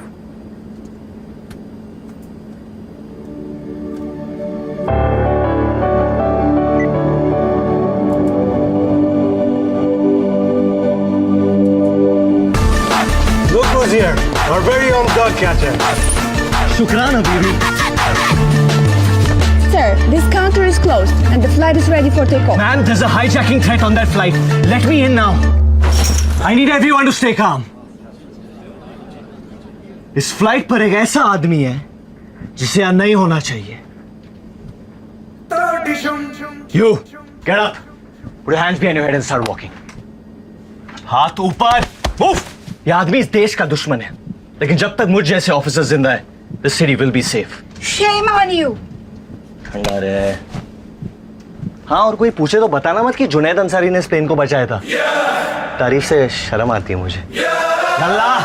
Here, our very own dog catcher. शुक्राना बीवी। Sir, this counter is closed and the flight is ready for takeoff. Man, there's a hijacking threat on that flight. Let me in now. I need everyone to stay calm. इस flight पर एक ऐसा आदमी है जिसे यहाँ नहीं होना चाहिए। You, get up. Put your hands behind your head and start walking. हाथ ऊपर, move. ये आदमी इस देश का दुश्मन है, लेकिन जब तक मुझ जैसे ऑफिसर जिंदा है, the city will be safe. Shame on you. ठंडा रहे। हाँ, और कोई पूछे तो बताना मत कि जुनैद अंसारी ने इस प्लेन को बचाया था। तारीफ से शर्म आती है मुझे। अल्लाह!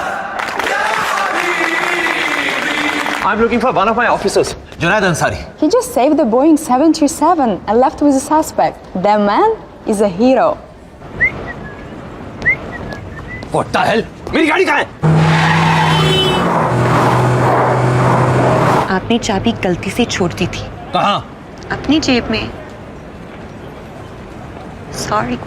I'm looking for one of my officers, Junaid Ansari. He just saved the Boeing 737 and left with a suspect. That man is a hero. What the hell? मेरी गाड़ी कहाँ है? आपने चाबी गलती से छोड़ दी थी। कहाँ? अपनी जेब में। Sorry.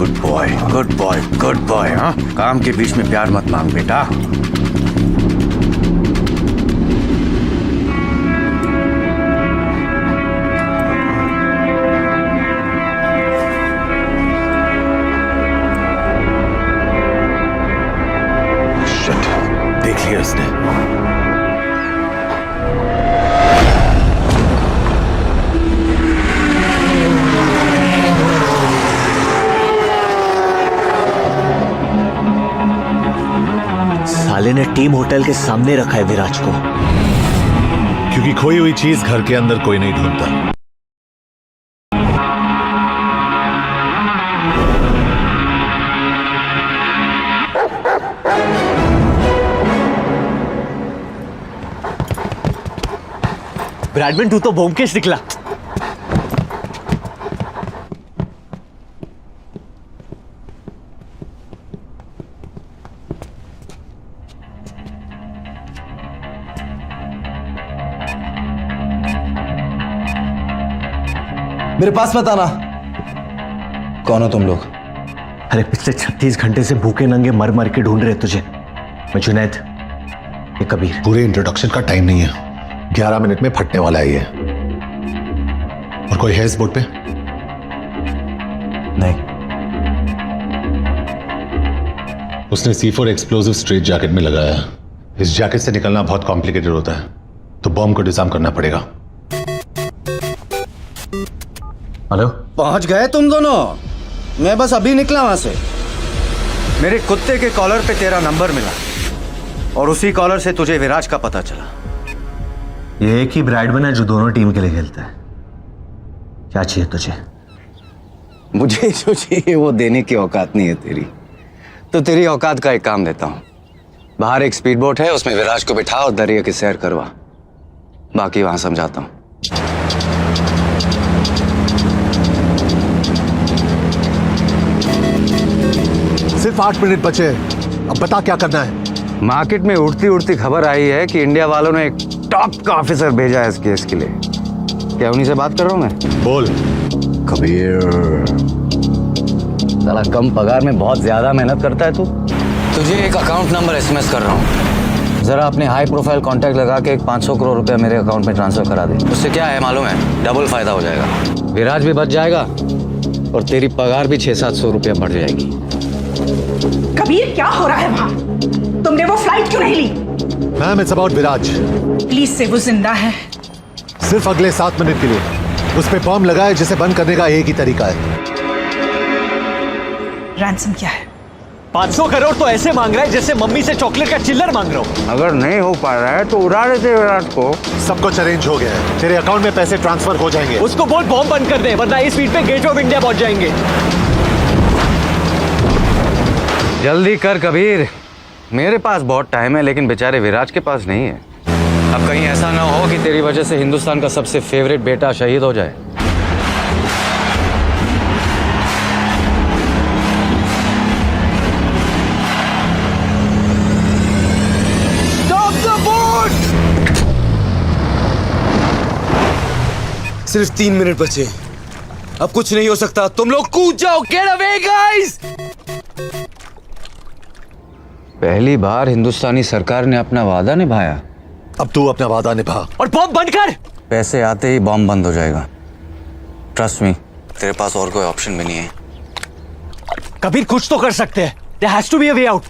Good boy, good boy, good boy. हाँ, काम के बीच में प्यार मत मांग बेटा। देख लिया इसने। साले ने टीम होटल के सामने रखा है विराज को, क्योंकि खोई हुई चीज घर के अंदर कोई नहीं ढूंढता। ब्रैडमैन तू तो ब्योमकेश निकला। मेरे पास मत आना। कौन हो तुम लोग? अरे पिछले 36 घंटे से भूखे नंगे मर मर के ढूंढ रहे तुझे। मैं जुनैद, ये कबीर। पूरे इंट्रोडक्शन का टाइम नहीं है, 11 मिनट में फटने वाला है ये। और कोई है इस बोर्ड पे? नहीं। उसने C4 एक्सप्लोसिव स्ट्रेट जैकेट में लगाया है। इस जैकेट से निकलना बहुत कॉम्प्लिकेटेड होता है, तो बॉम्ब को डिजाइन करना पड़ेगा। हेलो, पहुंच गए तुम दोनों? मैं बस अभी निकला वहां से। मेरे कुत्ते के कॉलर पे तेरा नंबर मिला और उसी कॉलर से तुझे विराज का पता चला। ये एक ही ब्रैडमैन है जो दोनों टीम के लिए खेलता है। क्या चाहिए तुझे? मुझे जो चाहिए वो देने की औकात नहीं है तेरी, तो तेरी औकात का एक काम देता हूं। बाहर एक स्पीड बोट है, उसमें विराज को बिठा और दरिया की सैर करवा। बाकी वहां समझाता हूं। सिर्फ 8 मिनट बचे, अब बता क्या करना है। मार्केट में उड़ती उड़ती खबर आई है कि इंडिया वालों ने एक टॉप का ऑफिसर भेजा है इस केस के लिए। क्या उन्हीं से बात कर रहा हूं मैं? बोल। कबीर, साला कम पगार में बहुत ज्यादा मेहनत करता है तू। तुझे एक अकाउंट नंबर SMS कर रहा हूँ, जरा अपने हाई प्रोफाइल कांटेक्ट लगा के एक 500 करोड़ रुपया मेरे अकाउंट में ट्रांसफर करा दे। उससे क्या है मालूम है? डबल फायदा हो जाएगा। विराज भी बच जाएगा और तेरी पगार भी 600-700 रुपया बढ़ जाएगी। कबीर, क्या हो रहा है वहाँ? तुमने वो फ्लाइट क्यों नहीं ली? Ma'am, it's about Viraj. Please से, वो जिंदा है। सिर्फ अगले 7 मिनट के लिए। उस पे बॉम्ब लगाए, जिसे बंद करने का एक ही तरीका है। रैंसम क्या है? 500 करोड़ तो ऐसे मांग रहा है जैसे मम्मी से चॉकलेट का चिल्लर मांग रहा हूँ। अगर नहीं हो पा रहा है तो उड़ा देते विराट को। सब कुछ अरेंज हो गया है, तेरे अकाउंट में पैसे ट्रांसफर हो जाएंगे। उसको बोल बॉम्ब बंद कर दे, वरना इस स्पीड पे गेट ऑफ इंडिया पहुंच जाएंगे। जल्दी कर कबीर, मेरे पास बहुत टाइम है, लेकिन बेचारे विराज के पास नहीं है। अब कहीं ऐसा ना हो कि तेरी वजह से हिंदुस्तान का सबसे फेवरेट बेटा शहीद हो जाए। सिर्फ 3 मिनट बचे, अब कुछ नहीं हो सकता। तुम लोग कूद जाओ। Get away guys. पहली बार हिंदुस्तानी सरकार ने अपना वादा निभाया। अब तू अपना वादा निभा और बॉम्ब बंद कर। पैसे आते ही बॉम्ब बंद हो जाएगा। ट्रस्ट मी, तेरे पास और कोई ऑप्शन भी नहीं है। कबीर, कुछ तो कर सकते हैं। There has to be a way out.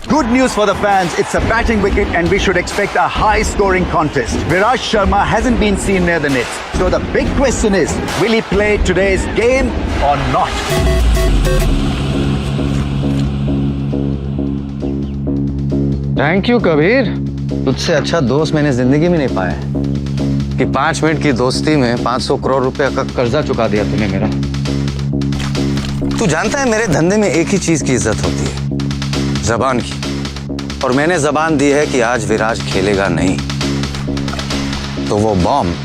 Good news for the fans. It's a batting wicket and we should expect a high-scoring contest. Viraj Sharma hasn't been seen near the nets. So the big question is, will he play today's game or not? Thank you Kabir, तुझसे अच्छा दोस्त मैंने जिंदगी में नहीं पाया है कि 5 मिनट की दोस्ती में 500 करोड़ रुपया का कर्जा चुका दिया तूने मेरा। तू जानता है मेरे धंधे में एक ही चीज की इज्जत होती है, जबान की। और मैंने जबान दी है कि आज विराज खेलेगा नहीं, तो वो बॉम्ब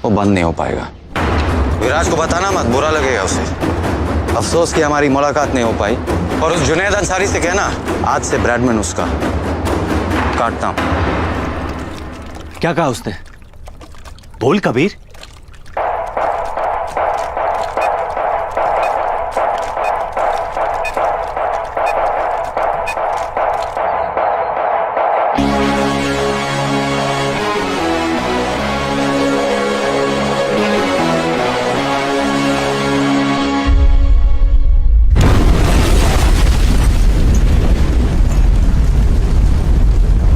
वो बंद नहीं हो पाएगा। विराज को बताना मत, बुरा लगेगा उसे। अफसोस कि हमारी मुलाकात नहीं हो पाई। और उस जुनैद अंसारी से कहना, आज से ब्रैडमैन उसका। काटता हूं। क्या कहा उसने? बोल कबीर।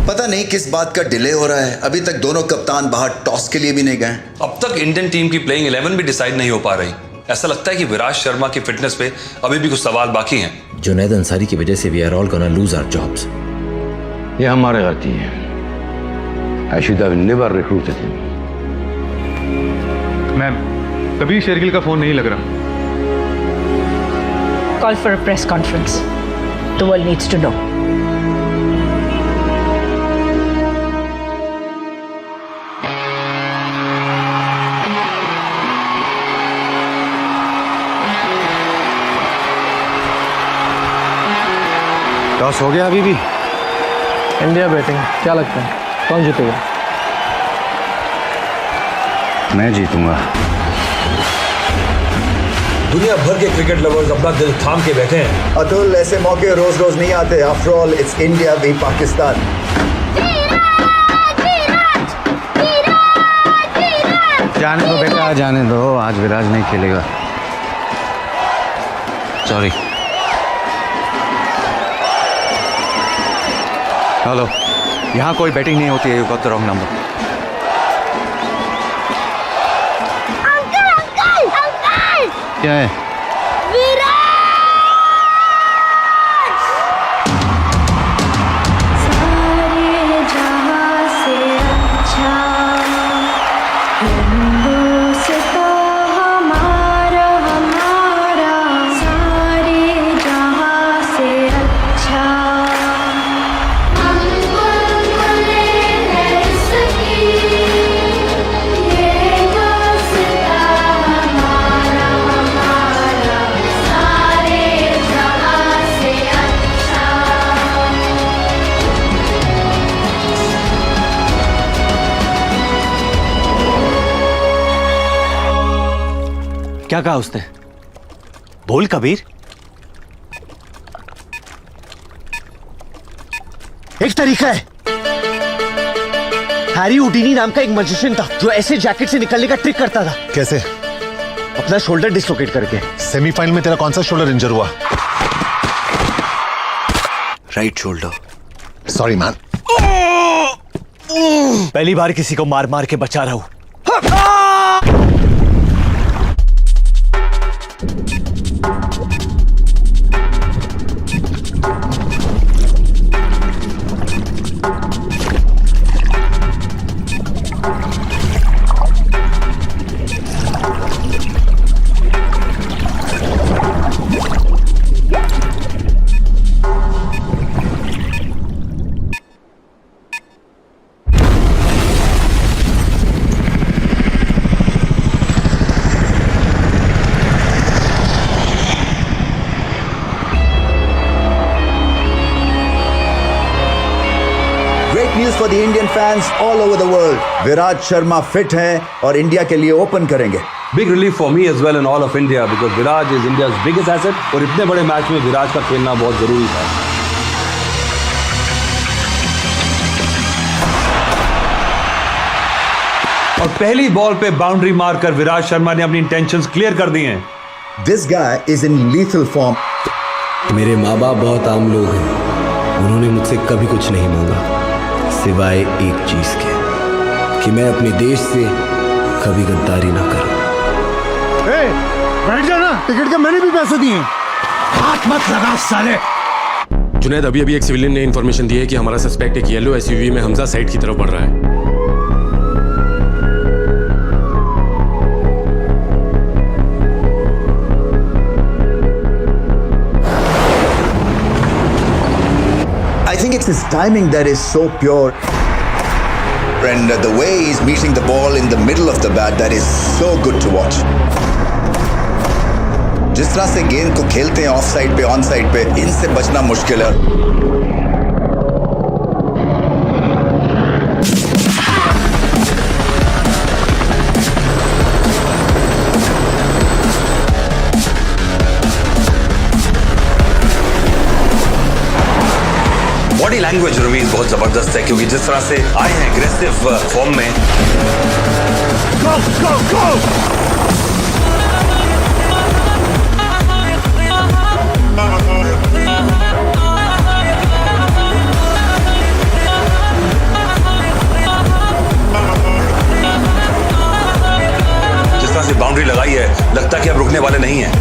पता नहीं किस बात का डिले हो रहा है, अभी तक दोनों कप्तान बाहर टॉस के लिए भी नहीं गए। अब तक इंडियन टीम की प्लेइंग 11 भी डिसाइड नहीं हो पा रही। ऐसा लगता है कि विराज शर्मा की फिटनेस पे अभी भी कुछ सवाल बाकी हैं। जुनैद अंसारी की वजह से we are all gonna lose our jobs. ये हमारी गलती है। I should have never recruited him. Ma'am, कभी शेरगिल का फोन नहीं लग रहा। Call for a press conference. The world needs to know. Toss हो गया अभी भी? इंडिया बैटिंग, क्या लगता है कौन जीतेगा? मैं जीतूंगा। दुनिया भर के क्रिकेट लवर्स अपना दिल थाम के बैठे हैं। अतुल, ऐसे मौके रोज रोज नहीं आते। After all it's India v Pakistan. जाने दो बेटा, जाने दो, आज विराज नहीं खेलेगा। सॉरी। हेलो, यहाँ कोई बैटिंग नहीं होती है। You got the wrong number. Uncle uncle uncle, क्या है? सारे जहां से अच्छा हिंदुस्तां हमारा हमारा, सारे जहां से अच्छा। क्या कहा उसने? बोल कबीर। एक तरीका है। हैरी हुडीनी नाम का एक मैजिशियन था जो ऐसे जैकेट से निकलने का ट्रिक करता था। कैसे? अपना शोल्डर डिसलोकेट करके। सेमीफाइनल में तेरा कौन सा शोल्डर इंजर हुआ? Right shoulder. Sorry man. पहली बार किसी को मार मार के बचा रहा हूं। News for the Indian fans all over the world. Virat Sharma fit हैं और इंडिया के लिए ओपन करेंगे। Big relief for me as well and all of India because Viraj is India's biggest asset और इतने बड़े मैच में विराज का खेलना बहुत जरूरी था। और पहली बॉल पे बाउंड्री मारकर विराज शर्मा ने अपनी इंटेंशंस क्लियर कर दी हैं। This guy is in lethal form. मेरे माँ बाप बहुत आम लोग हैं। उन्होंने मुझसे कभी कुछ नहीं मांगा सिवाय एक चीज के, कि मैं अपने देश से कभी गद्दारी ना करूं। बैठ जाना, टिकट के मैंने भी पैसे दिए। हाथ मत लगा साले। जुनैद, अभी एक सिविलियन ने इन्फॉर्मेशन दी है कि हमारा सस्पेक्ट एक येलो एसयूवी में हमजा साइड की तरफ बढ़ रहा है। I think it's his timing that is so pure. And the way he's meeting the ball in the middle of the bat, that is so good to watch. जिस तरह से गेंद को खेलते हैं ऑफ साइड पे ऑन साइड पे, इनसे बचना मुश्किल है। बॉडी लैंग्वेज रवीज बहुत जबरदस्त है क्योंकि जिस तरह से आए हैं एग्रेसिव फॉर्म में। Go, go, go! जिस तरह से बाउंड्री लगाई है, लगता है कि अब रुकने वाले नहीं हैं।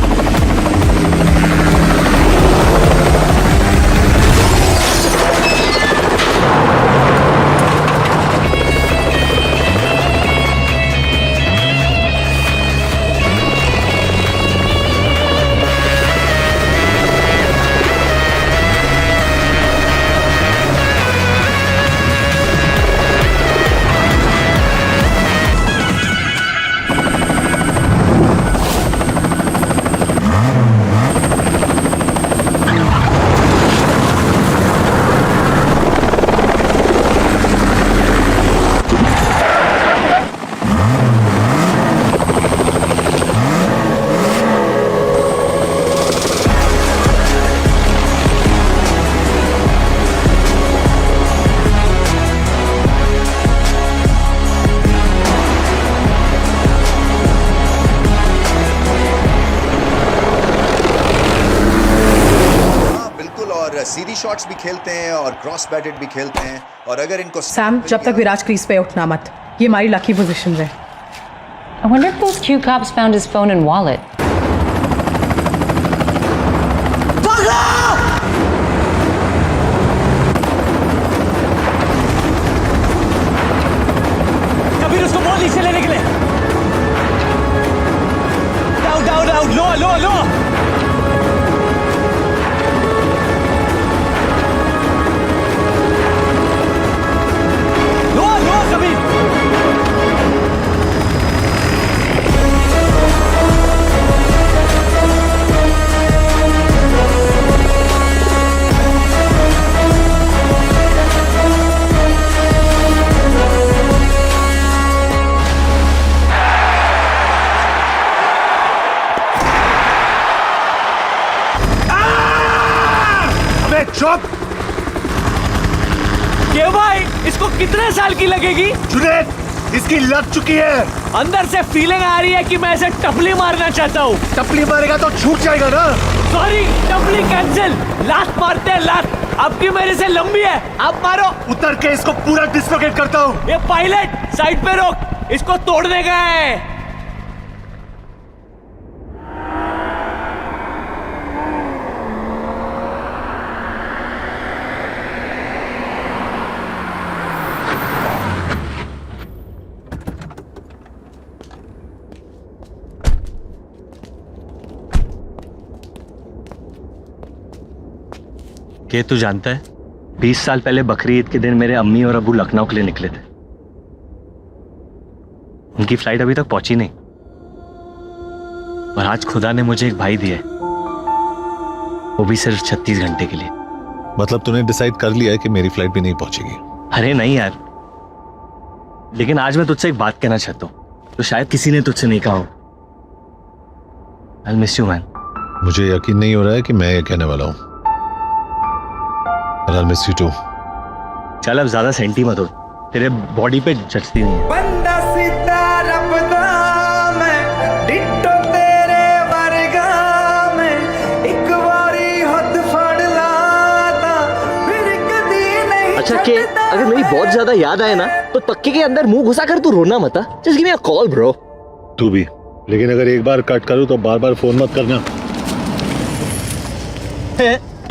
और सीधी शॉट्स भी खेलते हैं और क्रॉस बैटेड भी खेलते हैं। और अगर इनको सैम, जब तक विराज क्रीज पे उठना मत, ये हमारी लकी पोजीशन है। I wonder if those Q cops found his phone and wallet. Kabir उसको बोल नीचे लेने के लिए। डाउन डाउन डाउन, लो लो लो। लो लो कबीर। चुप! ये भाई, इसको कितने साल की लगेगी? जुनैद, इसकी लग चुकी है। अंदर से फीलिंग आ रही है कि मैं इसे टपली मारना चाहता हूँ। टपली मारेगा तो छूट जाएगा ना। सॉरी, टपली कैंसिल। लात मारते हैं लात। आपकी मेरे से लंबी है, आप मारो। उतर के इसको पूरा डिसलोकेट करता हूँ। ये पायलट, साइड पे रोक, इसको तोड़ने का है। ये तू जानता है, 20 साल पहले बकरी ईद के दिन मेरे अम्मी और अब्बू लखनऊ के लिए निकले थे। उनकी फ्लाइट अभी तक पहुंची नहीं, और आज खुदा ने मुझे एक भाई दिया है, वो भी सिर्फ 36 घंटे के लिए। मतलब तूने डिसाइड कर लिया है कि मेरी फ्लाइट भी नहीं पहुंचेगी? अरे नहीं यार, लेकिन आज मैं तुझसे एक बात कहना चाहता हूँ, तो शायद किसी ने तुझसे नहीं कहा हो। I'll miss you, man. मुझे यकीन नहीं हो रहा है कि मैं ये कहने वाला हूँ। I'll miss you too. चल अब ज्यादा सेंटी मत हो, तेरे बॉडी पे जचती नहीं है। बंदा सीधा रब दा मैं, डिट्टो तेरे वर्गा मैं, एक बारी हद फड़ लाता फिर कदी नहीं। अच्छा के अगर मेरी बहुत ज्यादा याद आए ना, तो तक्के के अंदर मुंह घुसा कर तू रोना मत। Just give me a call bro. तू भी, लेकिन अगर एक बार कट करूँ तो बार बार फोन मत करना।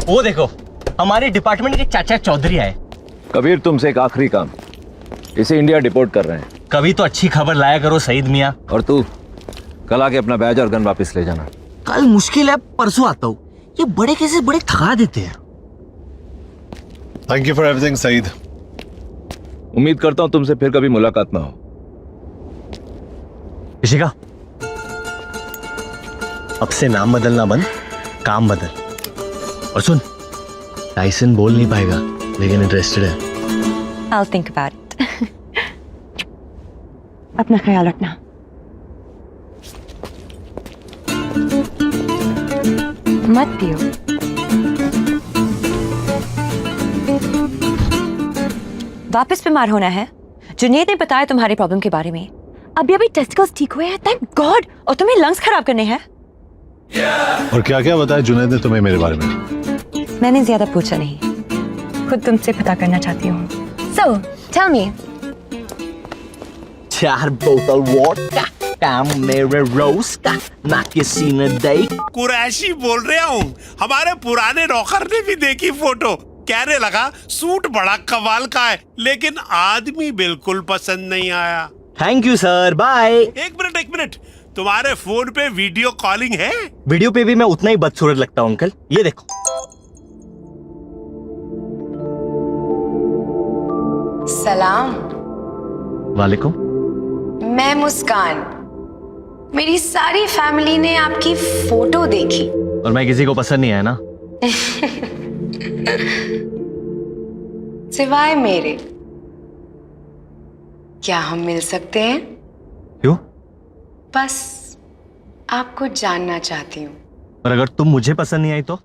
वो देखो, हमारे डिपार्टमेंट के चाचा चौधरी आए। कबीर, तुमसे एक आखिरी काम, इसे इंडिया डिपोर्ट कर रहे हैं। कभी तो अच्छी खबर लाया करो सईद मियाँ। और तू कल आके अपना बैज और गन वापस ले जाना। कल मुश्किल है, परसों आता हूँ। ये बड़े कैसे बड़े थका देते हैं। Thank you for everything Saeed. उम्मीद करता हूँ तुमसे फिर कभी मुलाकात ना हो। इशिका, अब से नाम बदलना बंद, काम बदल। और सुन, टाइसन बोल नहीं पाएगा, लेकिन इंटरेस्टेड है। I'll think about it. अपना ख्याल रखना। मत पियो। वापस बीमार होना है? जुनैद ने बताया तुम्हारी प्रॉब्लम के बारे में। अभी टेस्टिकल्स ठीक हुए हैं, थैंक गॉड। और तुम्हें लंग्स खराब करने हैं। और क्या क्या बताया जुनैद ने तुम्हें मेरे बारे में? मैंने ज्यादा पूछा नहीं, खुद तुमसे पता करना चाहती हूँ। So, tell me. 4 बोतल वोडका, काम मेरे रोज का, ना किसी ने देख। कुरैशी बोल रहा हूँ। हमारे पुराने नौकर ने भी देखी फोटो, कहने लगा सूट बड़ा कमाल का है, लेकिन आदमी बिल्कुल पसंद नहीं आया। Thank you sir, bye. एक मिनट, तुम्हारे फोन पे वीडियो कॉलिंग है? वीडियो पे भी मैं उतना ही बदसूरत लगता हूँ अंकल, ये देखो। सलाम। वालेकुम। मैं मुस्कान। मेरी सारी फैमिली ने आपकी फोटो देखी। और मैं किसी को पसंद नहीं आया ना? सिवाय मेरे। क्या हम मिल सकते हैं? क्यों? बस आपको जानना चाहती हूँ। और अगर तुम मुझे पसंद नहीं आई तो?